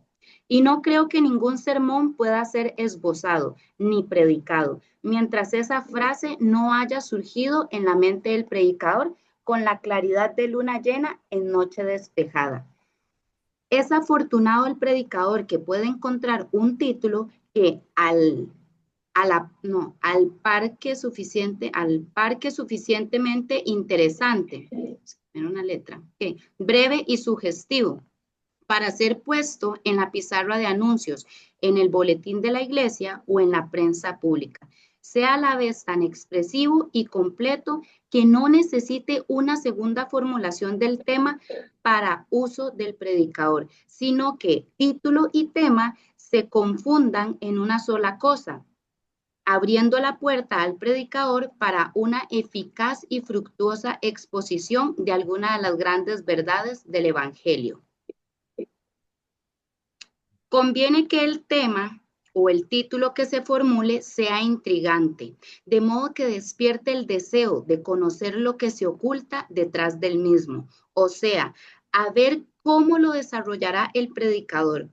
Y no creo que ningún sermón pueda ser esbozado ni predicado mientras esa frase no haya surgido en la mente del predicador con la claridad de luna llena en noche despejada. Es afortunado el predicador que puede encontrar un título que al parque suficientemente interesante, en una letra, breve y sugestivo, para ser puesto en la pizarra de anuncios, en el boletín de la iglesia o en la prensa pública. Sea a la vez tan expresivo y completo que no necesite una segunda formulación del tema para uso del predicador, sino que título y tema se confundan en una sola cosa, abriendo la puerta al predicador para una eficaz y fructuosa exposición de alguna de las grandes verdades del Evangelio. Conviene que el tema o el título que se formule sea intrigante, de modo que despierte el deseo de conocer lo que se oculta detrás del mismo, o sea, a ver cómo lo desarrollará el predicador.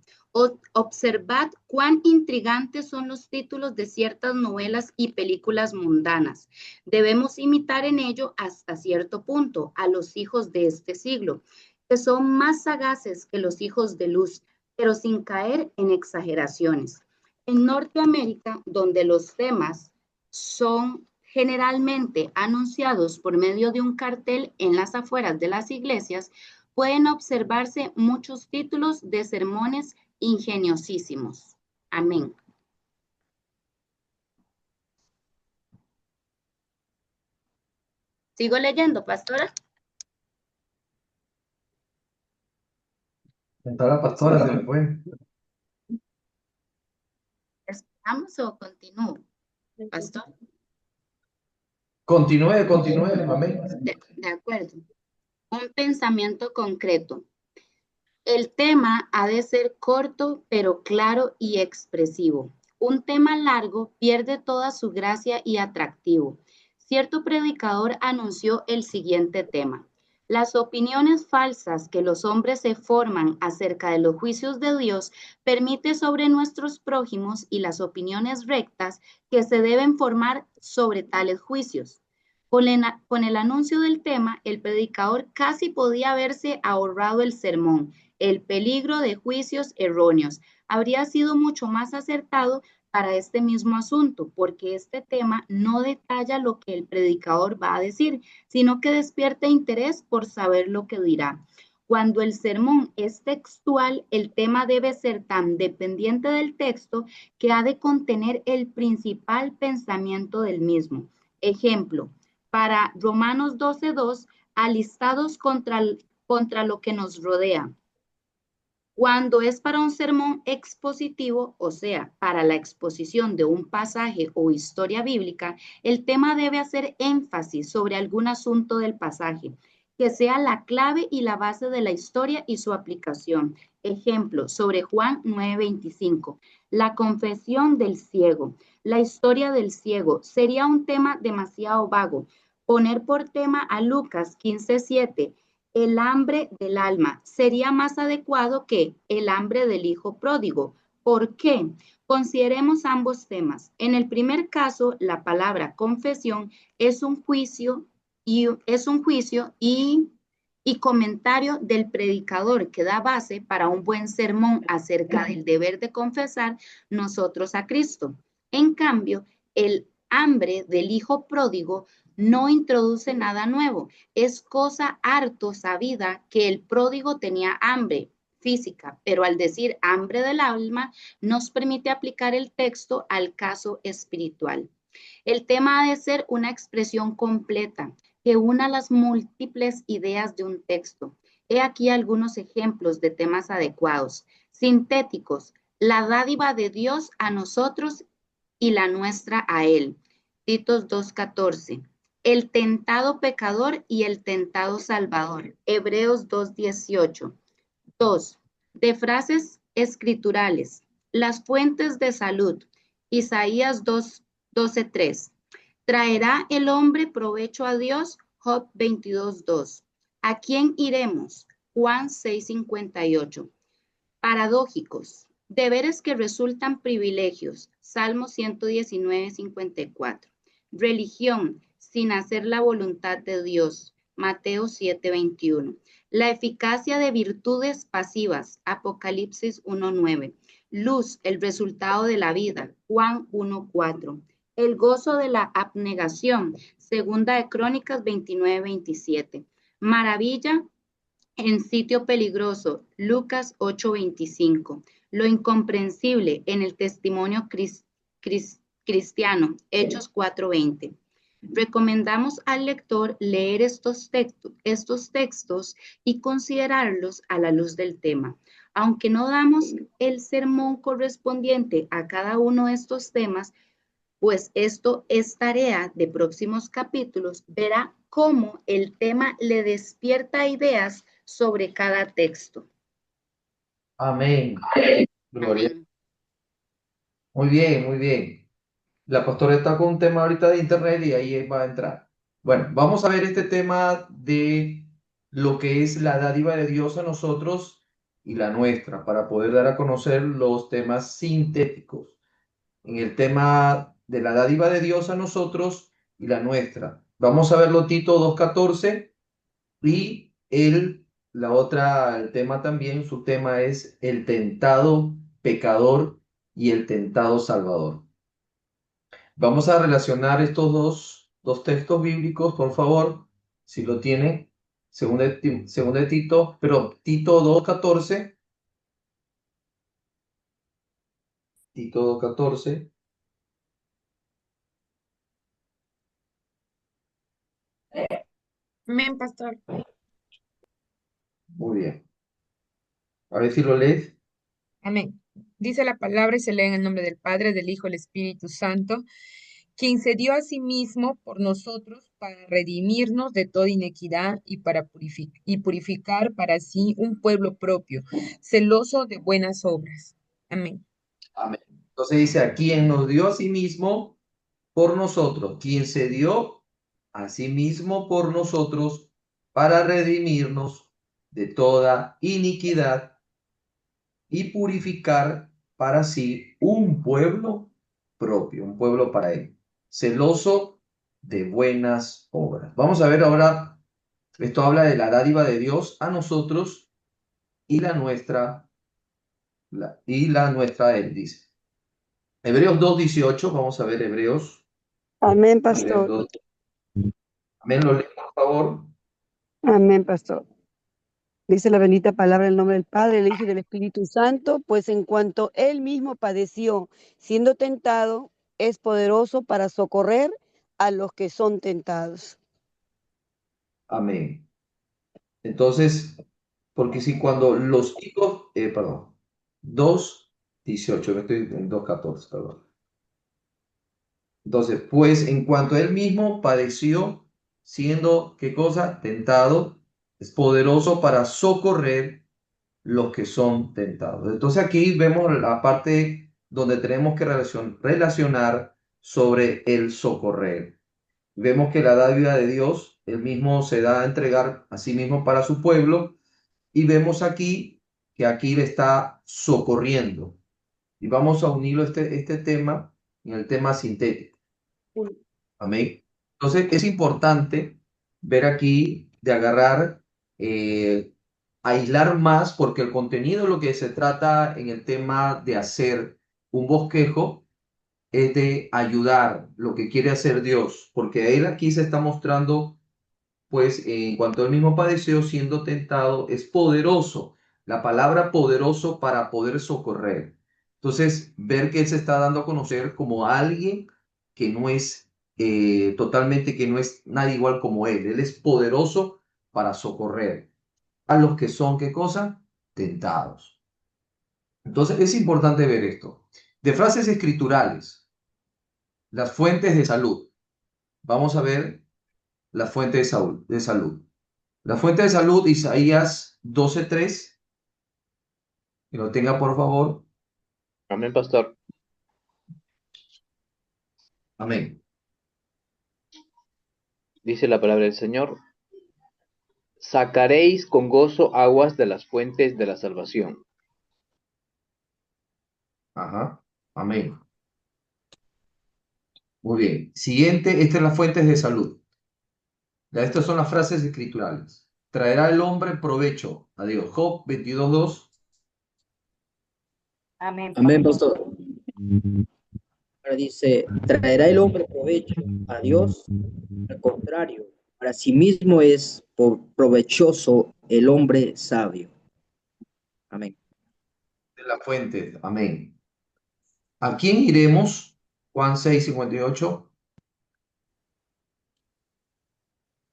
Observad cuán intrigantes son los títulos de ciertas novelas y películas mundanas. Debemos imitar en ello hasta cierto punto a los hijos de este siglo, que son más sagaces que los hijos de luz, pero sin caer en exageraciones. En Norteamérica, donde los temas son generalmente anunciados por medio de un cartel en las afueras de las iglesias, pueden observarse muchos títulos de sermones ingeniosísimos. Amén. ¿Sigo leyendo, pastora? Está la pastora, se me fue. ¿Esperamos o continúo, pastor? Continúe, amén. De acuerdo. Un pensamiento concreto. El tema ha de ser corto, pero claro y expresivo. Un tema largo pierde toda su gracia y atractivo. Cierto predicador anunció el siguiente tema: las opiniones falsas que los hombres se forman acerca de los juicios de Dios permite sobre nuestros prójimos y las opiniones rectas que se deben formar sobre tales juicios. Con el anuncio del tema, el predicador casi podía haberse ahorrado el sermón. El peligro de juicios erróneos habría sido mucho más acertado para este mismo asunto, porque este tema no detalla lo que el predicador va a decir, sino que despierta interés por saber lo que dirá. Cuando el sermón es textual, el tema debe ser tan dependiente del texto que ha de contener el principal pensamiento del mismo. Ejemplo, para Romanos 12:2, alistados contra lo que nos rodea. Cuando es para un sermón expositivo, o sea, para la exposición de un pasaje o historia bíblica, el tema debe hacer énfasis sobre algún asunto del pasaje, que sea la clave y la base de la historia y su aplicación. Ejemplo, sobre Juan 9:25, la confesión del ciego, la historia del ciego, sería un tema demasiado vago. Poner por tema a Lucas 15:7, el hambre del alma, sería más adecuado que el hambre del hijo pródigo. ¿Por qué? Consideremos ambos temas. En el primer caso, la palabra confesión es un juicio y comentario del predicador que da base para un buen sermón acerca del deber de confesar nosotros a Cristo. En cambio, el hambre del hijo pródigo no introduce nada nuevo. Es cosa harto sabida que el pródigo tenía hambre física, pero al decir hambre del alma, nos permite aplicar el texto al caso espiritual. El tema ha de ser una expresión completa que una las múltiples ideas de un texto. He aquí algunos ejemplos de temas adecuados. Sintéticos: la dádiva de Dios a nosotros y la nuestra a Él. Titos 2:14. el tentado pecador y el tentado salvador. Hebreos 2:18. 2. De frases escriturales. Las fuentes de salud. Isaías 12:3. ¿Traerá el hombre provecho a Dios? Job 22:2. ¿A quién iremos? Juan 6:58. Paradójicos. Deberes que resultan privilegios. Salmo 119:54. Religión sin hacer la voluntad de Dios. Mateo 7:21. La eficacia de virtudes pasivas. Apocalipsis 1:9. Luz, el resultado de la vida. Juan 1:4. El gozo de la abnegación. Segunda de Crónicas 29:27. Maravilla en sitio peligroso. Lucas 8:25. Lo incomprensible en el testimonio cristiano. Hechos 4:20. Recomendamos al lector leer estos textos y considerarlos a la luz del tema. Aunque no damos el sermón correspondiente a cada uno de estos temas, pues esto es tarea de próximos capítulos, verá cómo el tema le despierta ideas sobre cada texto. Amén. Gloria. Amén. Muy bien, muy bien. La pastora está con un tema ahorita de internet y ahí va a entrar. Bueno, vamos a ver este tema de lo que es la dádiva de Dios a nosotros y la nuestra, para poder dar a conocer los temas sintéticos. En el tema de la dádiva de Dios a nosotros y la nuestra. Vamos a verlo Tito 2:14 y el tema también, su tema es el tentado pecador y el tentado salvador. Vamos a relacionar estos dos textos bíblicos, por favor, si lo tienen, según de Tito, pero Tito 2:14, Tito 2:14. Amén, pastor. Muy bien. A ver si lo lees. Amén. Dice la palabra y se lee en el nombre del Padre, del Hijo, del Espíritu Santo, quien se dio a sí mismo por nosotros para redimirnos de toda inequidad y para purificar para sí un pueblo propio, celoso de buenas obras. Amén. Amén. Entonces dice, a quien nos dio a sí mismo por nosotros, quien se dio a sí mismo por nosotros para redimirnos de toda iniquidad y purificar para sí un pueblo propio, un pueblo para él, celoso de buenas obras. Vamos a ver ahora, esto habla de la dádiva de Dios a nosotros y la nuestra a él, dice. Hebreos 2:18, vamos a ver Hebreos. Amén, Hebreos pastor. 2. Amén, lo leo, por favor. Amén, pastor. Dice la bendita palabra en el nombre del Padre, del Hijo y del Espíritu Santo, pues en cuanto él mismo padeció siendo tentado, es poderoso para socorrer a los que son tentados. Amén. Entonces, porque si cuando los hijos, 2:18, me estoy en 2:14, perdón. Entonces, pues en cuanto él mismo padeció, siendo, ¿qué cosa? Tentado, es poderoso para socorrer los que son tentados. Entonces aquí vemos la parte donde tenemos que relacionar sobre el socorrer. Vemos que la dádiva de Dios, él mismo se da a entregar a sí mismo para su pueblo, y vemos aquí que aquí le está socorriendo. Y vamos a unirlo este tema en el tema sintético. Amén. Entonces es importante ver aquí de agarrar, aislar más, porque el contenido de lo que se trata en el tema de hacer un bosquejo es de ayudar lo que quiere hacer Dios, porque él aquí se está mostrando, pues en cuanto él mismo padeció siendo tentado, es poderoso. La palabra poderoso para poder socorrer. Entonces, ver que él se está dando a conocer como alguien que no es totalmente, que no es nadie igual como él. Él es poderoso para socorrer a los que son, ¿qué cosa? Tentados. Entonces, es importante ver esto. De frases escriturales, las fuentes de salud. Vamos a ver la fuente de salud. La fuente de salud, Isaías 12:3. Que lo tenga, por favor. Amén, pastor. Amén. Dice la palabra del Señor: sacaréis con gozo aguas de las fuentes de la salvación. Ajá. Amén. Muy bien. Siguiente, estas son las fuentes de salud. Estas son las frases escriturales. Traerá el hombre provecho a Dios. Job 22:2. Amén, Amén, pastor. pastor. Ahora dice, ¿traerá el hombre provecho a Dios? Al contrario, para sí mismo es provechoso el hombre sabio. Amén. De la fuente. Amén. ¿A quién iremos? Juan 6:58.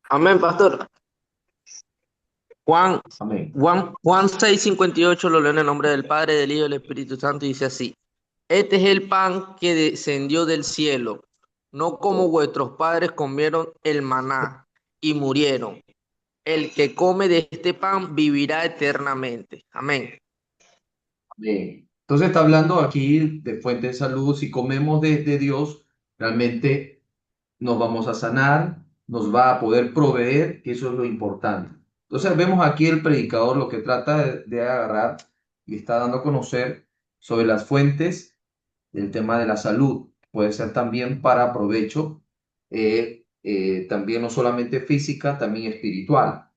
Amén, pastor. Juan Amén. 6:58 lo leo en el nombre del Padre, del Hijo y del Espíritu Santo y dice así. Este es el pan que descendió del cielo, no como vuestros padres comieron el maná y murieron. El que come de este pan vivirá eternamente. Amén. Bien. Entonces está hablando aquí de fuente de salud. Si comemos de Dios, realmente nos vamos a sanar, nos va a poder proveer, que eso es lo importante. Entonces vemos aquí el predicador lo que trata de agarrar y está dando a conocer sobre las fuentes del tema de la salud. Puede ser también para provecho, también no solamente física, también espiritual.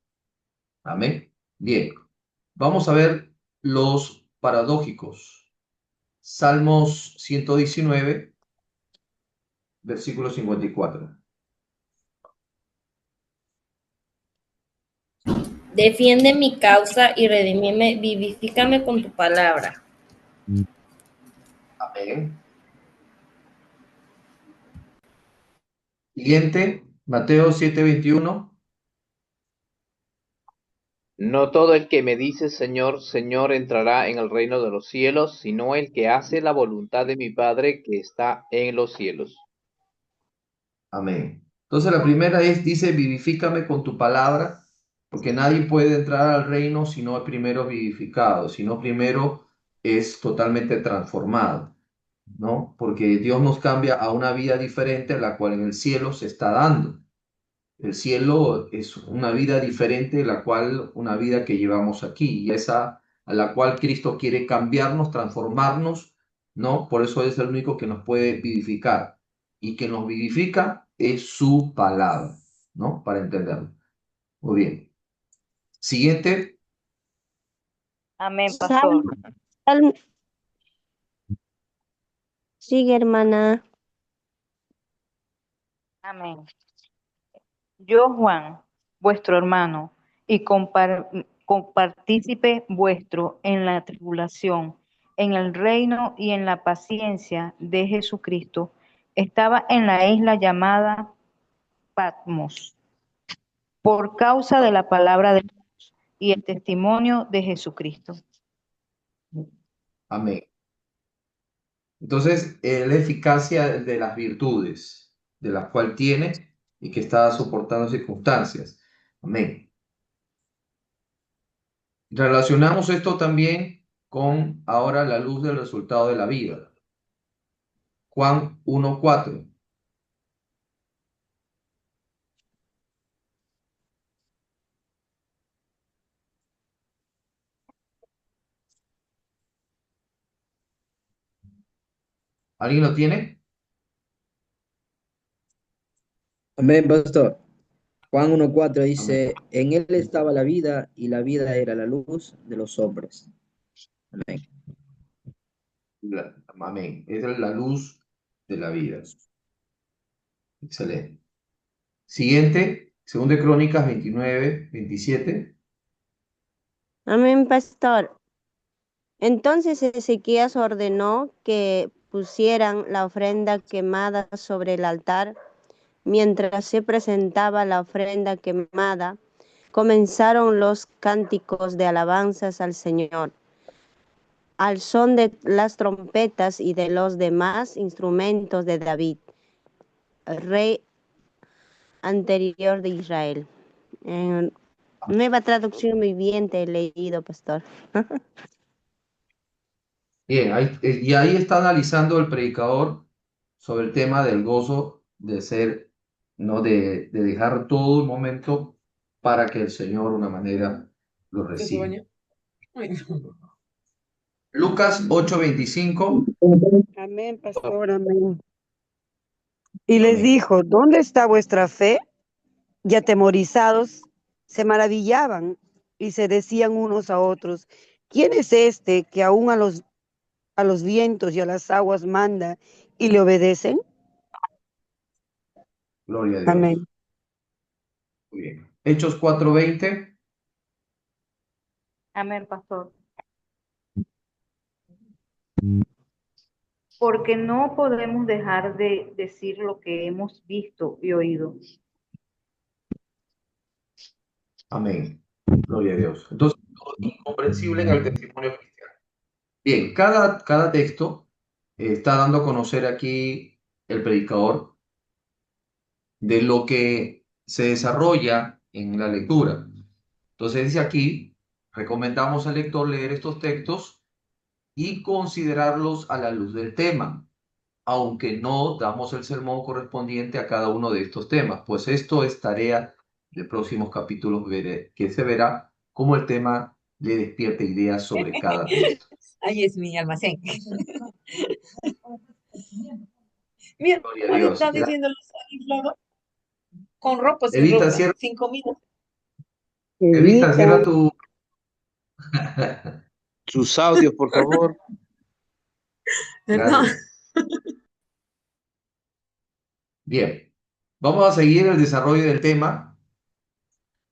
Amén. Bien, vamos a ver los paradójicos. Salmos 119, versículo 54. Defiende mi causa y redimime, vivifícame con tu palabra. Amén. Siguiente, Mateo 7:21. No todo el que me dice Señor, Señor entrará en el reino de los cielos, sino el que hace la voluntad de mi Padre que está en los cielos. Amén. Entonces la primera dice, vivifícame con tu palabra, porque nadie puede entrar al reino si no es primero vivificado, si no primero es totalmente transformado, ¿no? Porque Dios nos cambia a una vida diferente, la cual en el cielo se está dando. El cielo es una vida diferente de la cual una vida que llevamos aquí, y esa a la cual Cristo quiere cambiarnos, transformarnos, ¿no? Por eso es el único que nos puede vivificar. Y que nos vivifica es su palabra, ¿no? Para entenderlo. Muy bien. Siguiente. Amén, pastor. Sigue, hermana. Amén. Yo, Juan, vuestro hermano, y compartícipe vuestro en la tribulación, en el reino y en la paciencia de Jesucristo, estaba en la isla llamada Patmos, por causa de la palabra de Dios y el testimonio de Jesucristo. Amén. Entonces, la eficacia de las virtudes, de las cuales tiene y que está soportando circunstancias. Amén. Relacionamos esto también con ahora la luz del resultado de la vida. Juan 1:4. ¿Alguien lo tiene? Amén, pastor. Juan 1:4 Amén. dice, en él estaba la vida y la vida era la luz de los hombres. Amén. Amén. Esa es la luz de la vida. Excelente. Siguiente, 2 de Crónicas 29:27. Amén, pastor. Entonces Ezequías ordenó que pusieran la ofrenda quemada sobre el altar. Mientras se presentaba la ofrenda quemada, comenzaron los cánticos de alabanzas al Señor, al son de las trompetas y de los demás instrumentos de David, rey anterior de Israel. En Nueva Traducción Viviente he leído, pastor. Bien, y ahí está analizando el predicador sobre el tema del gozo de ser, ¿no? De dejar todo un momento para que el Señor, de una manera, lo ¿Que se reciba. baña? Ay, no. Lucas 8:25. Amén, pastor, amén. Y les Amén. dijo, ¿dónde está vuestra fe? Y atemorizados se maravillaban y se decían unos a otros, ¿quién es este que aún a los vientos y a las aguas manda y le obedecen? Gloria a Dios. Amén. Muy bien. Hechos 4:20. Amén, pastor. Porque no podemos dejar de decir lo que hemos visto y oído. Amén. Gloria a Dios. Entonces, incomprensible en el testimonio cristiano. Bien, cada texto está dando a conocer aquí el predicador de lo que se desarrolla en la lectura. Entonces dice aquí, recomendamos al lector leer estos textos y considerarlos a la luz del tema, aunque no damos el sermón correspondiente a cada uno de estos temas, pues esto es tarea de próximos capítulos que se verá cómo el tema le despierta ideas sobre cada texto. Ahí es mi almacén. Mira, Gloria a ahí Dios. está diciendo los inflados. Con ropa, sin Evita, ropa, cierra, sin comida. Evita, cierra tu... Sus audios, por favor. Perdón. Gracias. Bien, vamos a seguir el desarrollo del tema.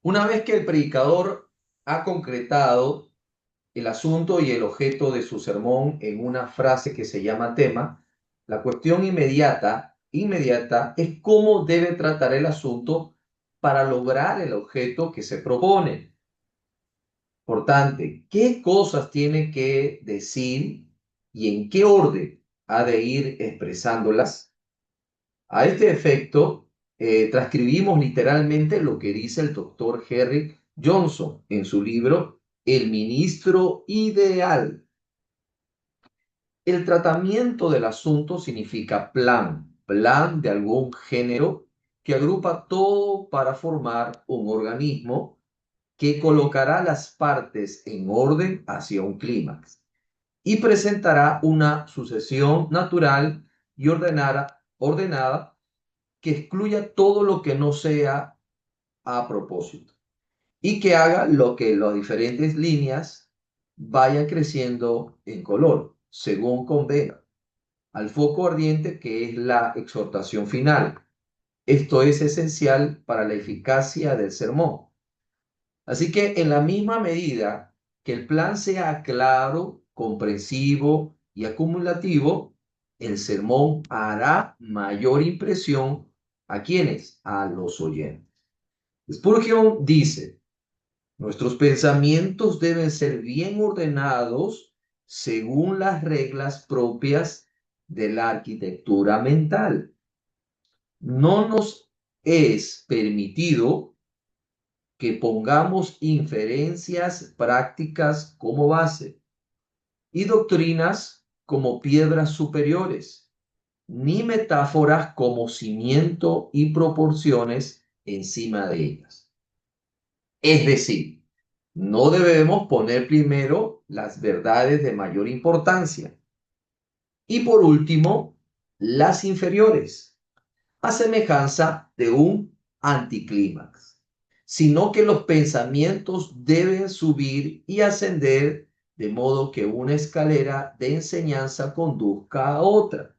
Una vez que el predicador ha concretado el asunto y el objeto de su sermón en una frase que se llama tema, la cuestión inmediata es cómo debe tratar el asunto para lograr el objeto que se propone. Por tanto, ¿qué cosas tiene que decir y en qué orden ha de ir expresándolas? A este efecto, transcribimos literalmente lo que dice el doctor Henry Johnson en su libro El ministro ideal. El tratamiento del asunto significa plan de algún género que agrupa todo para formar un organismo que colocará las partes en orden hacia un clímax y presentará una sucesión natural y ordenada que excluya todo lo que no sea a propósito y que haga lo que las diferentes líneas vayan creciendo en color, según convenga, al foco ardiente que es la exhortación final. Esto es esencial para la eficacia del sermón. Así que en la misma medida que el plan sea claro, comprensivo y acumulativo, el sermón hará mayor impresión ¿a quiénes? A los oyentes. Spurgeon dice, nuestros pensamientos deben ser bien ordenados según las reglas propias de la arquitectura mental. No nos es permitido que pongamos inferencias prácticas como base y doctrinas como piedras superiores, ni metáforas como cimiento y proporciones encima de ellas. Es decir, no debemos poner primero las verdades de mayor importancia y por último las inferiores, a semejanza de un anticlímax, sino que los pensamientos deben subir y ascender de modo que una escalera de enseñanza conduzca a otra.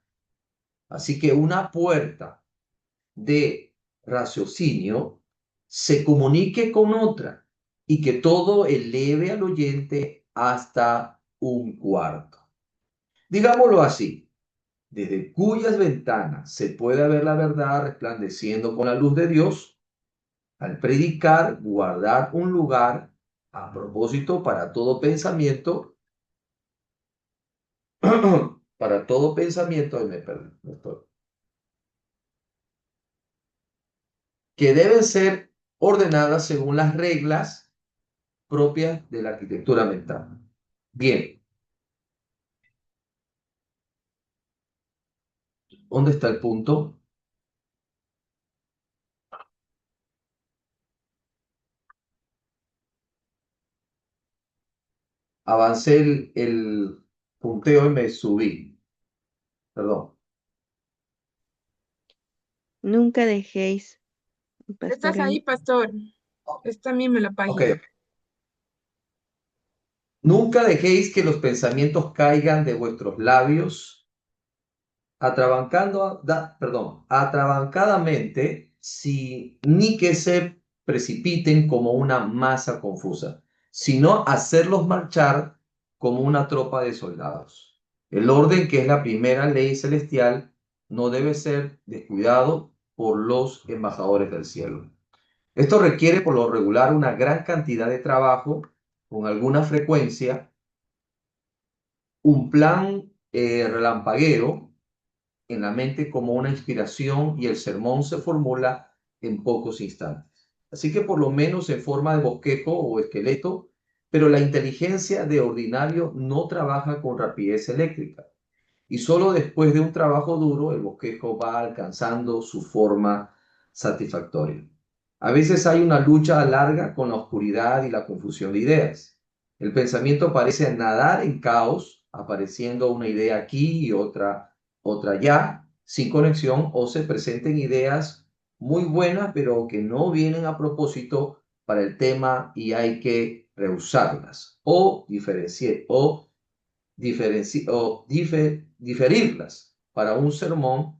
Así que una puerta de raciocinio se comunique con otra y que todo eleve al oyente hasta un cuarto. Digámoslo así, desde cuyas ventanas se puede ver la verdad resplandeciendo con la luz de Dios, al predicar, guardar un lugar a propósito para todo pensamiento, para todo pensamiento, me perdí, que deben ser ordenadas según las reglas propias de la arquitectura mental. Bien, ¿dónde está el punto? Avancé el punteo y me subí. Perdón. Nunca dejéis, Pastor ¿Estás ahí, Emilio. pastor? Esta misma la Ok. página. Nunca dejéis que los pensamientos caigan de vuestros labios, atrabancadamente, ni que se precipiten como una masa confusa, sino hacerlos marchar como una tropa de soldados. El orden, que es la primera ley celestial, no debe ser descuidado por los embajadores del cielo. Esto requiere por lo regular una gran cantidad de trabajo, con alguna frecuencia, un plan relampaguero en la mente como una inspiración, y el sermón se formula en pocos instantes. Así que por lo menos en forma de bosquejo o esqueleto, pero la inteligencia de ordinario no trabaja con rapidez eléctrica. Y solo después de un trabajo duro, el bosquejo va alcanzando su forma satisfactoria. A veces hay una lucha larga con la oscuridad y la confusión de ideas. El pensamiento parece nadar en caos, apareciendo una idea aquí y otra allá, sin conexión, o se presenten ideas muy buenas, pero que no vienen a propósito para el tema y hay que rehusarlas o diferirlas para un sermón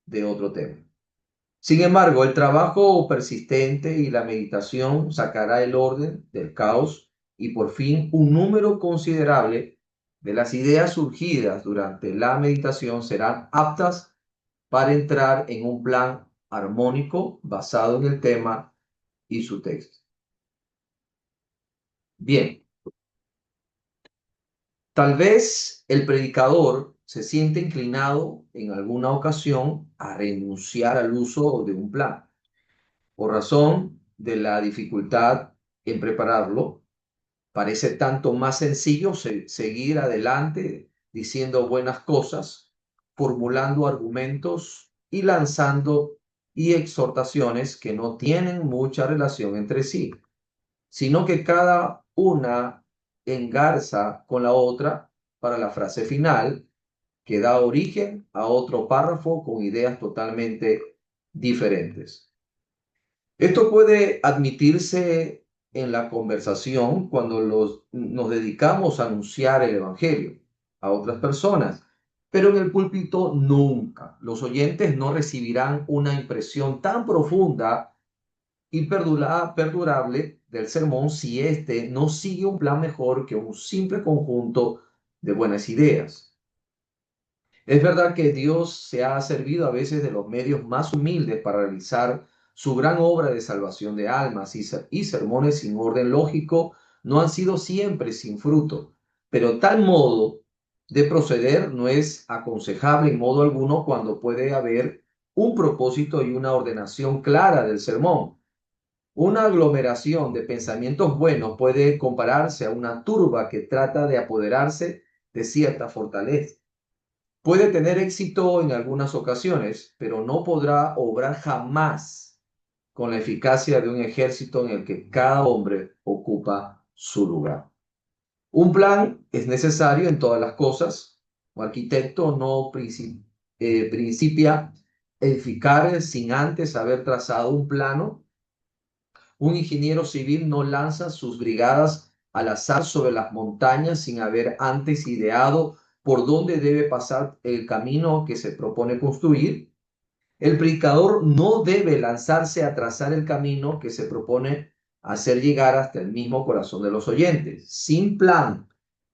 de otro tema. Sin embargo, el trabajo persistente y la meditación sacará el orden del caos, y por fin un número considerable de las ideas surgidas durante la meditación serán aptas para entrar en un plan armónico basado en el tema y su texto. Bien. Tal vez el predicador se siente inclinado en alguna ocasión a renunciar al uso de un plan, por razón de la dificultad en prepararlo. Parece tanto más sencillo seguir adelante diciendo buenas cosas, formulando argumentos y lanzando exhortaciones que no tienen mucha relación entre sí, sino que cada una engarza con la otra para la frase final, que da origen a otro párrafo con ideas totalmente diferentes. Esto puede admitirse en la conversación cuando nos dedicamos a anunciar el Evangelio a otras personas, pero en el púlpito nunca. Los oyentes no recibirán una impresión tan profunda y perdurable del sermón si éste no sigue un plan mejor que un simple conjunto de buenas ideas. Es verdad que Dios se ha servido a veces de los medios más humildes para realizar su gran obra de salvación de almas, y sermones sin orden lógico no han sido siempre sin fruto, pero tal modo de proceder no es aconsejable en modo alguno cuando puede haber un propósito y una ordenación clara del sermón. Una aglomeración de pensamientos buenos puede compararse a una turba que trata de apoderarse de cierta fortaleza. Puede tener éxito en algunas ocasiones, pero no podrá obrar jamás con la eficacia de un ejército en el que cada hombre ocupa su lugar. Un plan es necesario en todas las cosas. Un arquitecto no principia edificar sin antes haber trazado un plano. Un ingeniero civil no lanza sus brigadas al azar sobre las montañas sin haber antes ideado por dónde debe pasar el camino que se propone construir. El predicador no debe lanzarse a trazar el camino que se propone hacer llegar hasta el mismo corazón de los oyentes. Sin plan,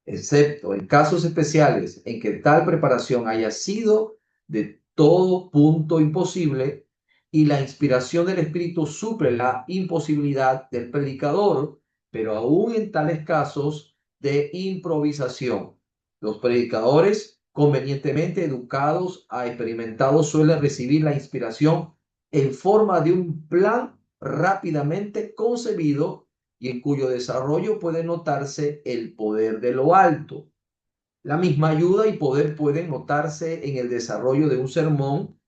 excepto en casos especiales en que tal preparación haya sido de todo punto imposible, y la inspiración del Espíritu suple la imposibilidad del predicador, pero aún en tales casos de improvisación, los predicadores convenientemente educados a experimentados suelen recibir la inspiración en forma de un plan rápidamente concebido y en cuyo desarrollo puede notarse el poder de lo alto. La misma ayuda y poder pueden notarse en el desarrollo de un sermón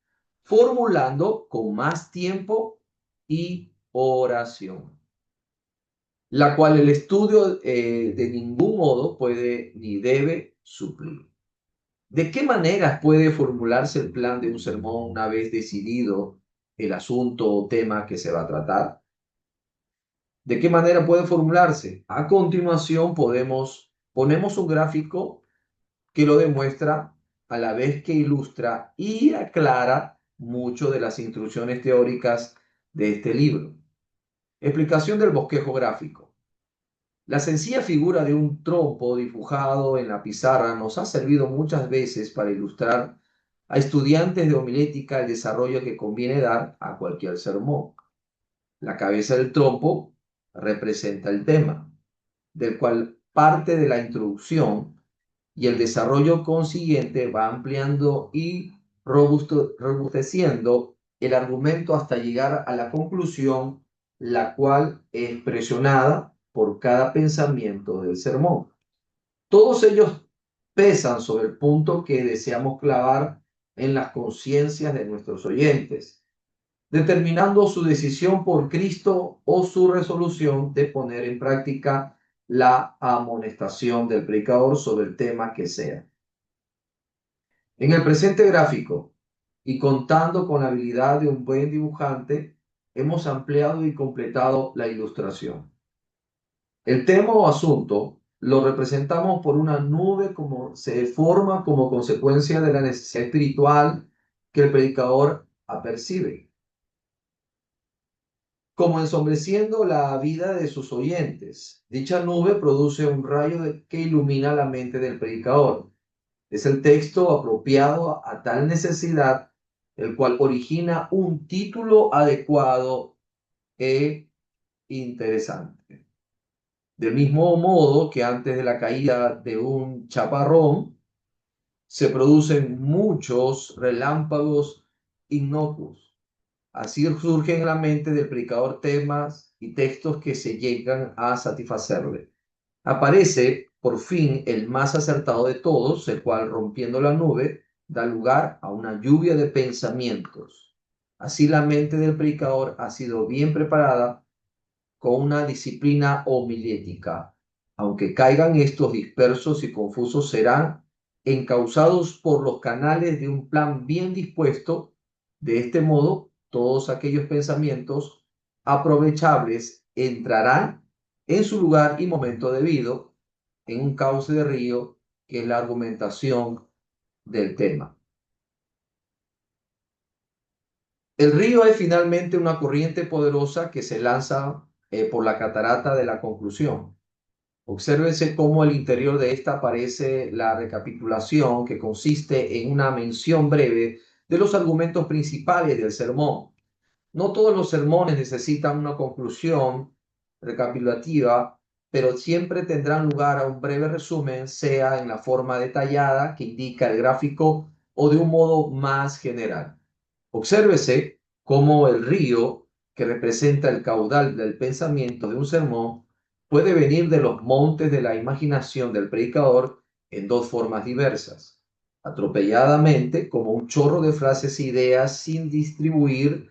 formulando con más tiempo y oración, la cual el estudio de ningún modo puede ni debe suplir. ¿De qué maneras puede formularse el plan de un sermón una vez decidido el asunto o tema que se va a tratar? ¿De qué manera puede formularse? A continuación ponemos un gráfico que lo demuestra a la vez que ilustra y aclara mucho de las instrucciones teóricas de este libro. Explicación del bosquejo gráfico. La sencilla figura de un trompo dibujado en la pizarra nos ha servido muchas veces para ilustrar a estudiantes de homilética el desarrollo que conviene dar a cualquier sermón. La cabeza del trompo representa el tema, del cual parte de la introducción y el desarrollo consiguiente va ampliando y robusteciendo el argumento hasta llegar a la conclusión, la cual es presionada por cada pensamiento del sermón. Todos ellos pesan sobre el punto que deseamos clavar en las conciencias de nuestros oyentes, determinando su decisión por Cristo o su resolución de poner en práctica la amonestación del predicador sobre el tema que sea. En el presente gráfico, y contando con la habilidad de un buen dibujante, hemos ampliado y completado la ilustración. El tema o asunto lo representamos por una nube como se forma como consecuencia de la necesidad espiritual que el predicador apercibe, como ensombreciendo la vida de sus oyentes. Dicha nube produce un rayo que ilumina la mente del predicador. Es el texto apropiado a tal necesidad, el cual origina un título adecuado e interesante. Del mismo modo que antes de la caída de un chaparrón, se producen muchos relámpagos inocuos. Así surgen en la mente del predicador temas y textos que se llegan a satisfacerle. Aparece, por fin, el más acertado de todos, el cual, rompiendo la nube, da lugar a una lluvia de pensamientos. Así la mente del predicador ha sido bien preparada con una disciplina homilética. Aunque caigan estos dispersos y confusos, serán encauzados por los canales de un plan bien dispuesto. De este modo, todos aquellos pensamientos aprovechables entrarán en su lugar y momento debido en un cauce de río que es la argumentación del tema. El río es finalmente una corriente poderosa que se lanza por la catarata de la conclusión. Obsérvese cómo al interior de esta aparece la recapitulación, que consiste en una mención breve de los argumentos principales del sermón. No todos los sermones necesitan una conclusión recapitulativa, pero siempre tendrán lugar a un breve resumen, sea en la forma detallada que indica el gráfico o de un modo más general. Obsérvese cómo el río, que representa el caudal del pensamiento de un sermón, puede venir de los montes de la imaginación del predicador en dos formas diversas: atropelladamente, como un chorro de frases e ideas sin distribuir,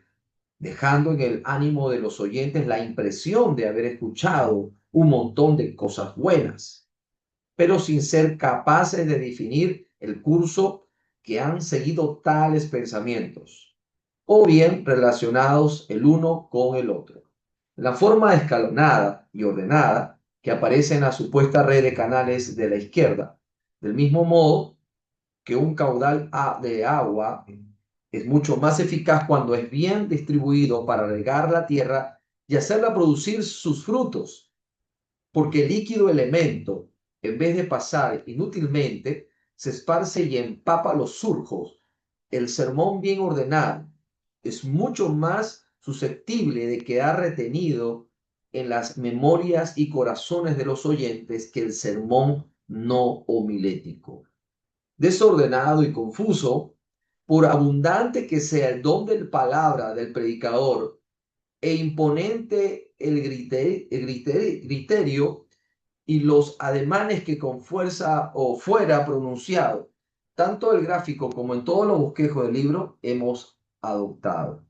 dejando en el ánimo de los oyentes la impresión de haber escuchado un montón de cosas buenas, pero sin ser capaces de definir el curso que han seguido tales pensamientos, o bien relacionados el uno con el otro. La forma escalonada y ordenada que aparece en la supuesta red de canales de la izquierda, del mismo modo que un caudal de agua es mucho más eficaz cuando es bien distribuido para regar la tierra y hacerla producir sus frutos, porque el líquido elemento, en vez de pasar inútilmente, se esparce y empapa los surcos. El sermón bien ordenado es mucho más susceptible de quedar retenido en las memorias y corazones de los oyentes que el sermón no homilético. Desordenado y confuso, por abundante que sea el don de palabra del predicador e imponente el griterio y los ademanes que con fuerza o fuera pronunciado, tanto el gráfico como en todos los bosquejos del libro hemos adoptado.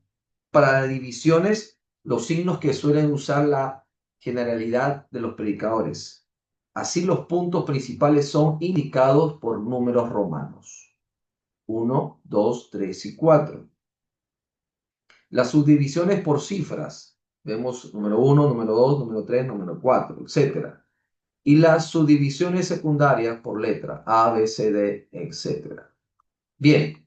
Para las divisiones, los signos que suelen usar la generalidad de los predicadores. Así los puntos principales son indicados por números romanos. 1, 2, 3 y 4. Las subdivisiones por cifras. Vemos número 1, número 2, número 3, número 4, etc. Y las subdivisiones secundarias por letra, A, B, C, D, etc. Bien,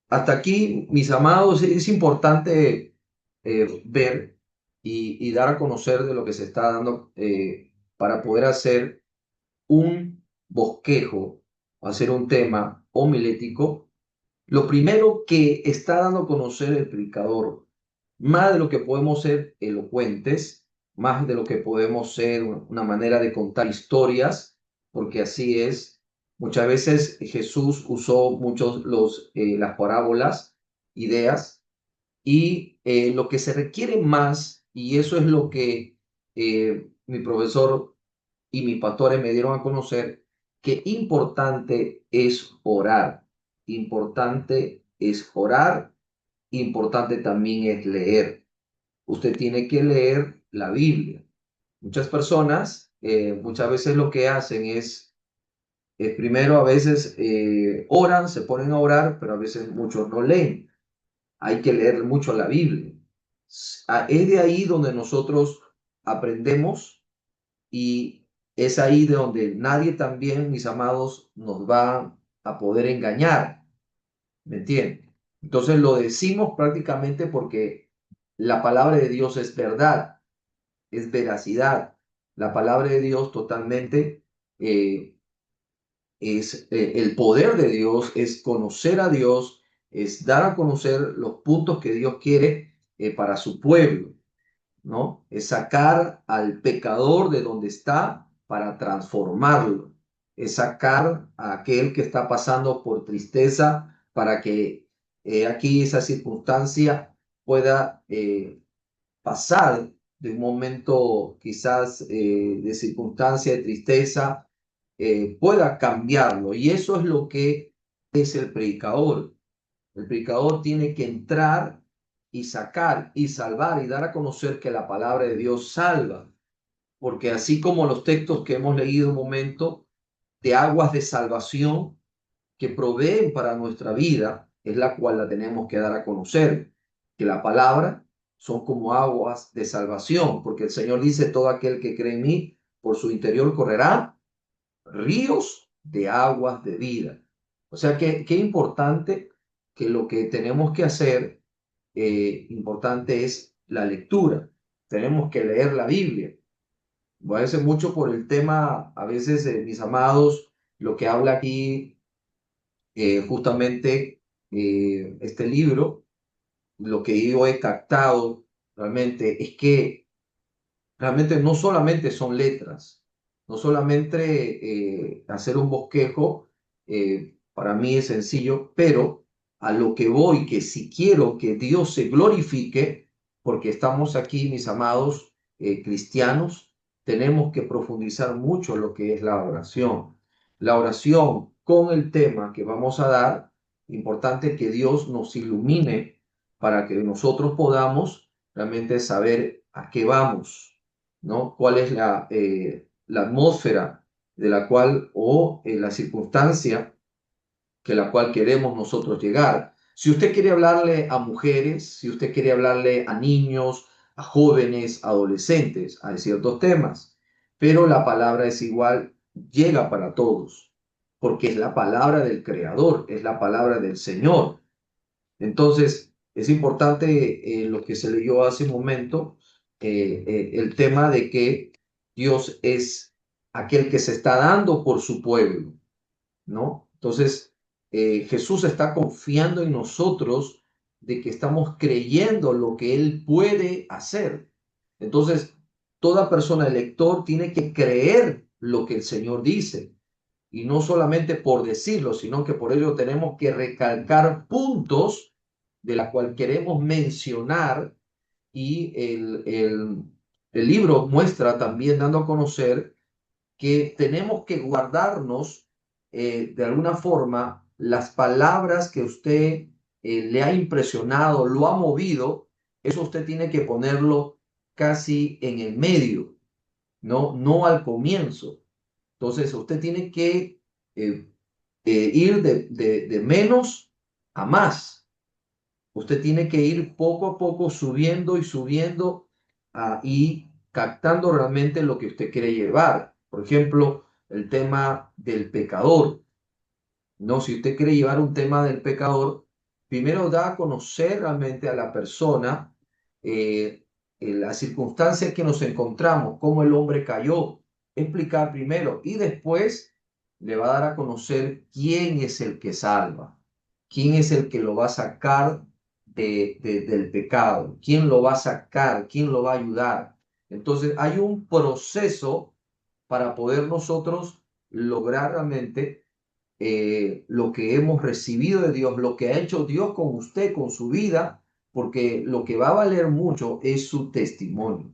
hasta aquí, mis amados, es importante ver y dar a conocer de lo que se está dando para poder hacer un bosquejo, hacer un tema homilético. Lo primero que está dando a conocer el predicador, más de lo que podemos ser elocuentes, más de lo que podemos ser una manera de contar historias, porque así es. Muchas veces Jesús usó las parábolas, ideas, y lo que se requiere más, y eso es lo que mi profesor y mis pastores me dieron a conocer, que importante es orar. Importante es orar, importante también es leer. Usted tiene que leer la Biblia. Muchas personas, muchas veces lo que hacen es primero a veces oran, se ponen a orar, pero a veces muchos no leen. Hay que leer mucho la Biblia. Es de ahí donde nosotros aprendemos y es ahí de donde nadie también, mis amados, nos va a poder engañar. ¿Me entienden? Entonces lo decimos prácticamente porque la palabra de Dios es verdad, es veracidad. La palabra de Dios totalmente es el poder de Dios, es conocer a Dios, es dar a conocer los puntos que Dios quiere para su pueblo, ¿no? Es sacar al pecador de donde está para transformarlo. Es sacar a aquel que está pasando por tristeza para que aquí esa circunstancia pueda pasar de un momento quizás de circunstancia de tristeza, pueda cambiarlo. Y eso es lo que es el predicador. El predicador tiene que entrar y sacar y salvar y dar a conocer que la palabra de Dios salva. Porque así como los textos que hemos leído un momento de aguas de salvación que proveen para nuestra vida, es la cual la tenemos que dar a conocer. Que la palabra son como aguas de salvación, porque el Señor dice, todo aquel que cree en mí, por su interior correrá ríos de aguas de vida. O sea que qué importante que lo que tenemos que hacer, importante es la lectura. Tenemos que leer la Biblia. Voy a decir mucho por el tema, a veces, mis amados, lo que habla aquí, justamente este libro, lo que yo he captado realmente es que realmente no solamente son letras, no solamente hacer un bosquejo, para mí es sencillo, pero a lo que voy, que si quiero que Dios se glorifique, porque estamos aquí, mis amados cristianos, tenemos que profundizar mucho lo que es la oración. La oración con el tema que vamos a dar, importante que Dios nos ilumine para que nosotros podamos realmente saber a qué vamos, ¿no? ¿Cuál es la atmósfera de la cual o la circunstancia que la cual queremos nosotros llegar? Si usted quiere hablarle a mujeres, si usted quiere hablarle a niños, a jóvenes, adolescentes, hay ciertos temas, pero la palabra es igual, llega para todos, porque es la palabra del Creador, es la palabra del Señor. Entonces, es importante lo que se leyó hace un momento, el tema de que Dios es aquel que se está dando por su pueblo, ¿no? Entonces, Jesús está confiando en nosotros de que estamos creyendo lo que Él puede hacer. Entonces, toda persona, el lector, tiene que creer lo que el Señor dice. y no solamente por decirlo, sino que por ello tenemos que recalcar puntos de la cual queremos mencionar, y el libro muestra también dando a conocer que tenemos que guardarnos de alguna forma las palabras que usted le ha impresionado, lo ha movido. Eso usted tiene que ponerlo casi en el medio, no al comienzo. Entonces usted tiene que ir de menos a más. Usted tiene que ir poco a poco subiendo y subiendo y captando realmente lo que usted quiere llevar. Por ejemplo, el tema del pecador. No, si usted quiere llevar un tema del pecador, primero da a conocer realmente a la persona la circunstancia en que nos encontramos, cómo el hombre cayó, explicar primero, y después le va a dar a conocer quién es el que salva, quién es el que lo va a sacar del pecado, quién lo va a sacar, quién lo va a ayudar. Entonces hay un proceso para poder nosotros lograr realmente lo que hemos recibido de Dios, lo que ha hecho Dios con usted, con su vida, porque lo que va a valer mucho es su testimonio.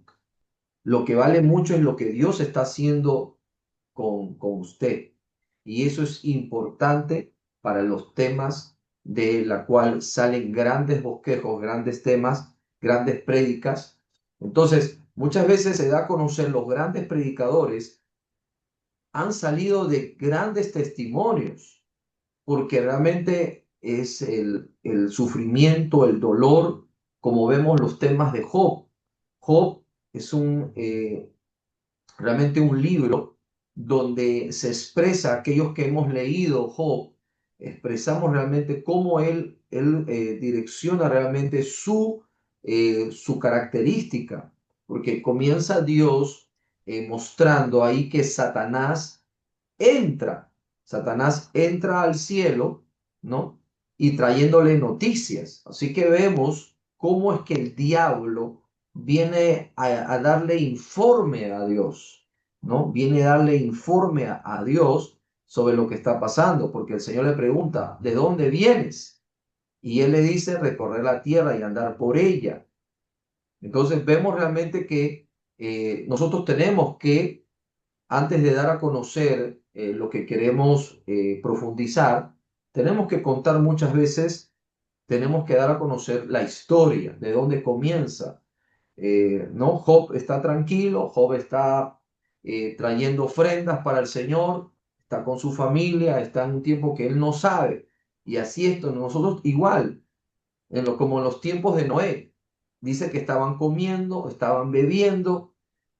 Lo que vale mucho es lo que Dios está haciendo con usted. Y eso es importante para los temas de la cual salen grandes bosquejos, grandes temas, grandes prédicas. Entonces, muchas veces se da a conocer los grandes predicadores han salido de grandes testimonios, porque realmente es el sufrimiento, el dolor, como vemos los temas de Job. Job es realmente un libro donde se expresa, aquellos que hemos leído Job, expresamos realmente cómo él direcciona realmente su característica, porque comienza Dios mostrando ahí que Satanás entra al cielo, ¿no? Y trayéndole noticias. Así que vemos cómo es que el diablo viene a darle informe a Dios, ¿no? Viene a darle informe a Dios sobre lo que está pasando, porque el Señor le pregunta, ¿de dónde vienes? Y él le dice, recorrer la tierra y andar por ella. Entonces vemos realmente que nosotros tenemos que, antes de dar a conocer lo que queremos profundizar, tenemos que contar muchas veces, tenemos que dar a conocer la historia, de dónde comienza. ¿No? Job está tranquilo, Job está trayendo ofrendas para el Señor, está con su familia, está en un tiempo que él no sabe. Y así esto, nosotros igual, como en los tiempos de Noé, dice que estaban comiendo, estaban bebiendo,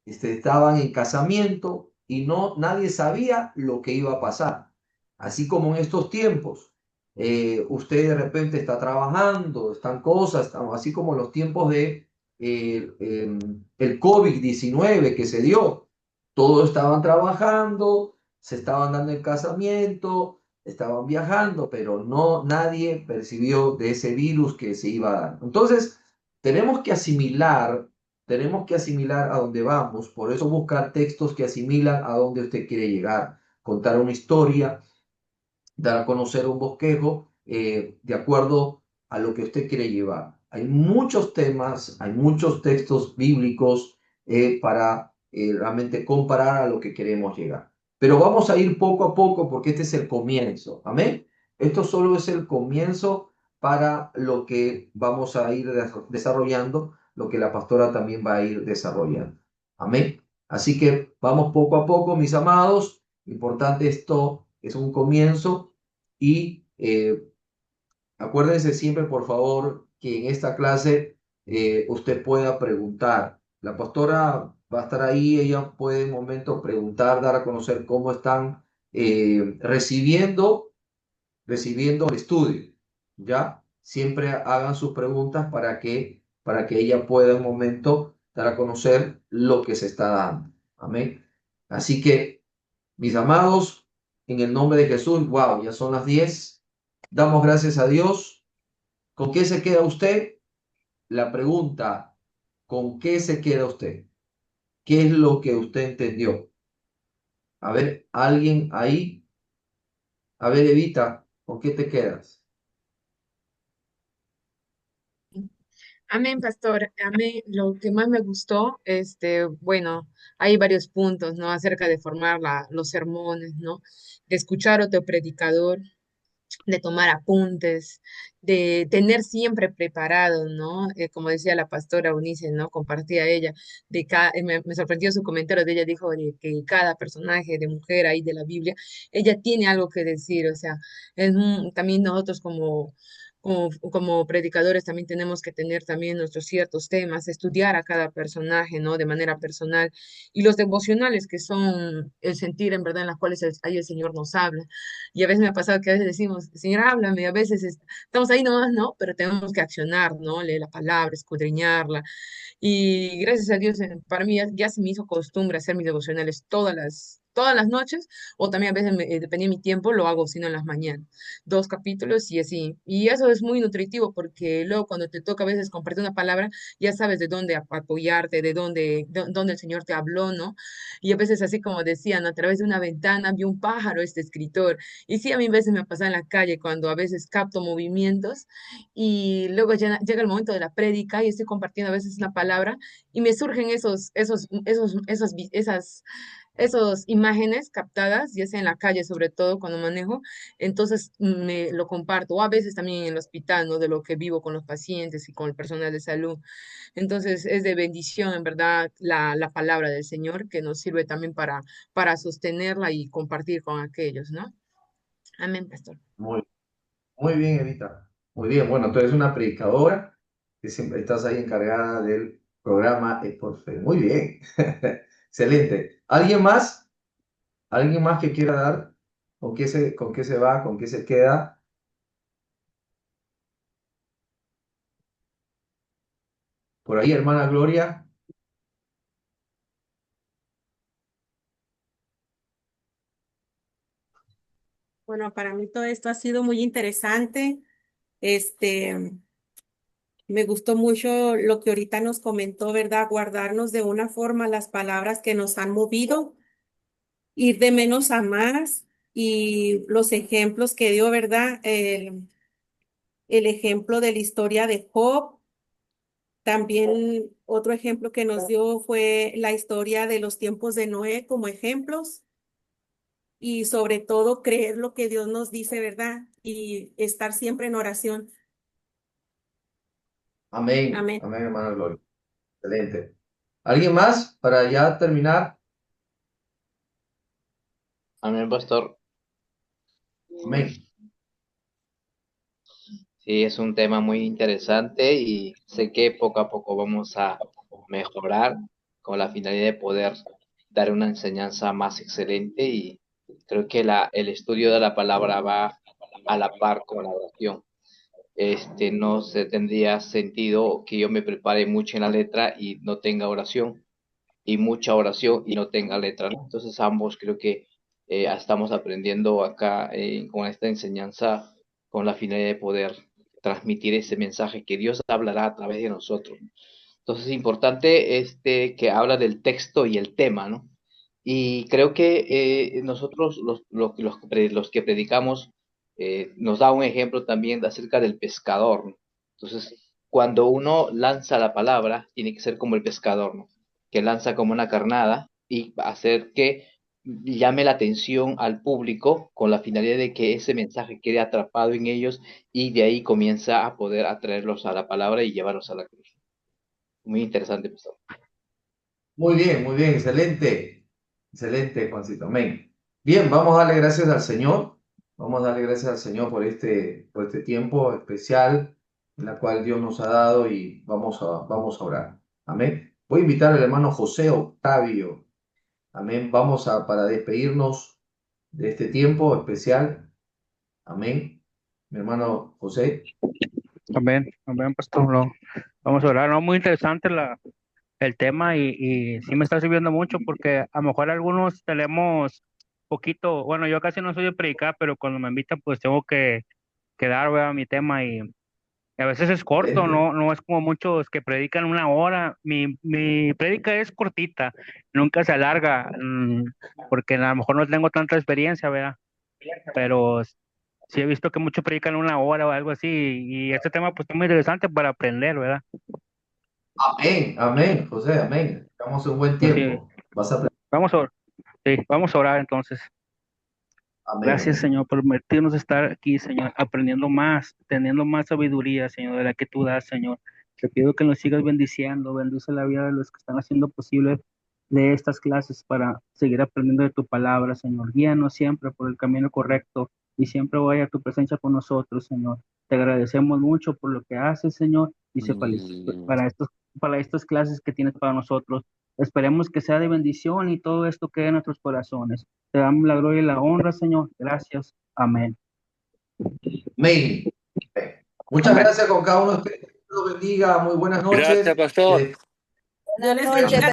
estaban en casamiento y nadie sabía lo que iba a pasar. Así como en estos tiempos, usted de repente está trabajando, están cosas, así como en los tiempos de el COVID-19 que se dio. Todos estaban trabajando, se estaban dando el casamiento, estaban viajando, pero nadie percibió de ese virus que se iba a dar. Entonces, tenemos que asimilar a dónde vamos, por eso buscar textos que asimilan a dónde usted quiere llegar, contar una historia, dar a conocer un bosquejo de acuerdo a lo que usted quiere llevar. Hay muchos temas, hay muchos textos bíblicos para realmente comparar a lo que queremos llegar. Pero vamos a ir poco a poco porque este es el comienzo. Amén. Esto solo es el comienzo para lo que vamos a ir desarrollando, lo que la pastora también va a ir desarrollando. Amén. Así que vamos poco a poco, mis amados. Importante, esto es un comienzo y acuérdense siempre, por favor, que en esta clase usted pueda preguntar. La pastora va a estar ahí, ella puede en momento preguntar, dar a conocer cómo están recibiendo el estudio, ¿ya? Siempre hagan sus preguntas para que ella pueda en momento dar a conocer lo que se está dando. Amén. Así que, mis amados, en el nombre de Jesús, wow, ya son las 10. Damos gracias a Dios. ¿Con qué se queda usted? La pregunta, ¿con qué se queda usted? ¿Qué es lo que usted entendió? A ver, ¿alguien ahí? A ver, Evita, ¿con qué te quedas? Amén, pastor. Amén. Lo que más me gustó, bueno, hay varios puntos, ¿no? Acerca de formar los sermones, ¿no? De escuchar a otro predicador, de tomar apuntes, de tener siempre preparado, ¿no? Como decía la pastora Eunice, ¿no? Compartía ella, me sorprendió su comentario de ella, dijo de que cada personaje de mujer ahí de la Biblia, ella tiene algo que decir, o sea, también nosotros como predicadores también tenemos que tener también nuestros ciertos temas, estudiar a cada personaje, ¿no? De manera personal. Y los devocionales, que son el sentir en verdad en las cuales ahí el Señor nos habla. Y a veces me ha pasado que a veces decimos, Señor, háblame, y a veces estamos ahí nomás, ¿no? Pero tenemos que accionar, ¿no? Leer la palabra, escudriñarla. Y gracias a Dios, para mí ya se me hizo costumbre hacer mis devocionales todas las noches, o también a veces, dependía de mi tiempo, lo hago sino en las mañanas. 2 capítulos y así. Y eso es muy nutritivo porque luego cuando te toca a veces compartir una palabra, ya sabes de dónde apoyarte, dónde el Señor te habló, ¿no? Y a veces así como decían, a través de una ventana vio un pájaro este escritor. Y sí, a mí a veces me pasa en la calle cuando a veces capto movimientos y luego llega el momento de la prédica y estoy compartiendo a veces una palabra y me surgen esas imágenes captadas, ya sea en la calle, sobre todo cuando manejo, entonces me lo comparto, o a veces también en el hospital, ¿no? De lo que vivo con los pacientes y con el personal de salud. Entonces es de bendición, en verdad, la palabra del Señor que nos sirve también para sostenerla y compartir con aquellos, ¿no? Amén, pastor. Muy, muy bien, Evita. Muy bien. Bueno, tú eres una predicadora que siempre estás ahí encargada del programa por Fe. Muy bien. Excelente. ¿Alguien más? ¿Alguien más que quiera dar? Con qué se va? ¿Con qué se queda? Por ahí, hermana Gloria. Bueno, para mí todo esto ha sido muy interesante. Este, Me gustó mucho lo que ahorita nos comentó, ¿verdad? Guardarnos de una forma las palabras que nos han movido, ir de menos a más y los ejemplos que dio, ¿verdad? El ejemplo de la historia de Job. También otro ejemplo que nos dio fue la historia de los tiempos de Noé como ejemplos y sobre todo creer lo que Dios nos dice, ¿verdad? Y estar siempre en oración. Amén. Amén. Amén, hermana Gloria. Excelente. ¿Alguien más para ya terminar? Amén, pastor. Amén. Sí, es un tema muy interesante y sé que poco a poco vamos a mejorar con la finalidad de poder dar una enseñanza más excelente y creo que el estudio de la palabra va a la par con la oración. No se tendría sentido que yo me prepare mucho en la letra y no tenga oración, y mucha oración y no tenga letra, ¿no? Entonces ambos creo que estamos aprendiendo acá con esta enseñanza con la finalidad de poder transmitir ese mensaje que Dios hablará a través de nosotros. Entonces es importante que habla del texto y el tema, ¿no? Y creo que nosotros, los que predicamos, nos da un ejemplo también acerca del pescador, ¿no? Entonces, cuando uno lanza la palabra, tiene que ser como el pescador, ¿no? Que lanza como una carnada y hacer que llame la atención al público con la finalidad de que ese mensaje quede atrapado en ellos y de ahí comienza a poder atraerlos a la palabra y llevarlos a la cruz. Muy interesante, pastor. Muy bien, excelente. Excelente, Juancito. Amén. Bien, vamos a darle gracias al Señor. Vamos a darle gracias al Señor por este tiempo especial en la cual Dios nos ha dado y vamos a orar. Amén. Voy a invitar al hermano José Octavio. Amén. Para despedirnos de este tiempo especial. Amén. Mi hermano José. Amén, amén, pastor. No, vamos a orar. No, muy interesante el tema y sí me está sirviendo mucho porque a lo mejor algunos tenemos poquito, bueno, yo casi no soy de predicar, pero cuando me invitan pues tengo que dar, ¿verdad? Mi tema y a veces es corto, Excelente. no es como muchos que predican 1 hora. Mi prédica es cortita, nunca se alarga, porque a lo mejor no tengo tanta experiencia, ¿verdad? pero sí he visto que muchos predican 1 hora o algo así, y este tema pues es muy interesante para aprender, ¿verdad? Amén, amén, José, amén. Estamos en buen Sí, tiempo. Vas a aprender. vamos a orar entonces. Amén, Gracias, amén. Señor, por permitirnos estar aquí, Señor, aprendiendo más, teniendo más sabiduría, Señor, de la que tú das, Señor. Te pido que nos sigas bendiciendo, bendice la vida de los que están haciendo posible de estas clases para seguir aprendiendo de tu palabra, Señor. Guíanos siempre por el camino correcto y siempre vaya tu presencia con nosotros, Señor. Te agradecemos mucho por lo que haces, Señor, y para estas clases que tienes para nosotros. Esperemos que sea de bendición y todo esto quede en nuestros corazones. Te damos la gloria y la honra, Señor. Gracias. Amén. Amén. Muchas Amén. gracias con cada uno de ustedes. Dios los bendiga. Muy buenas noches. Gracias, pastor. Dios les Espero bendiga.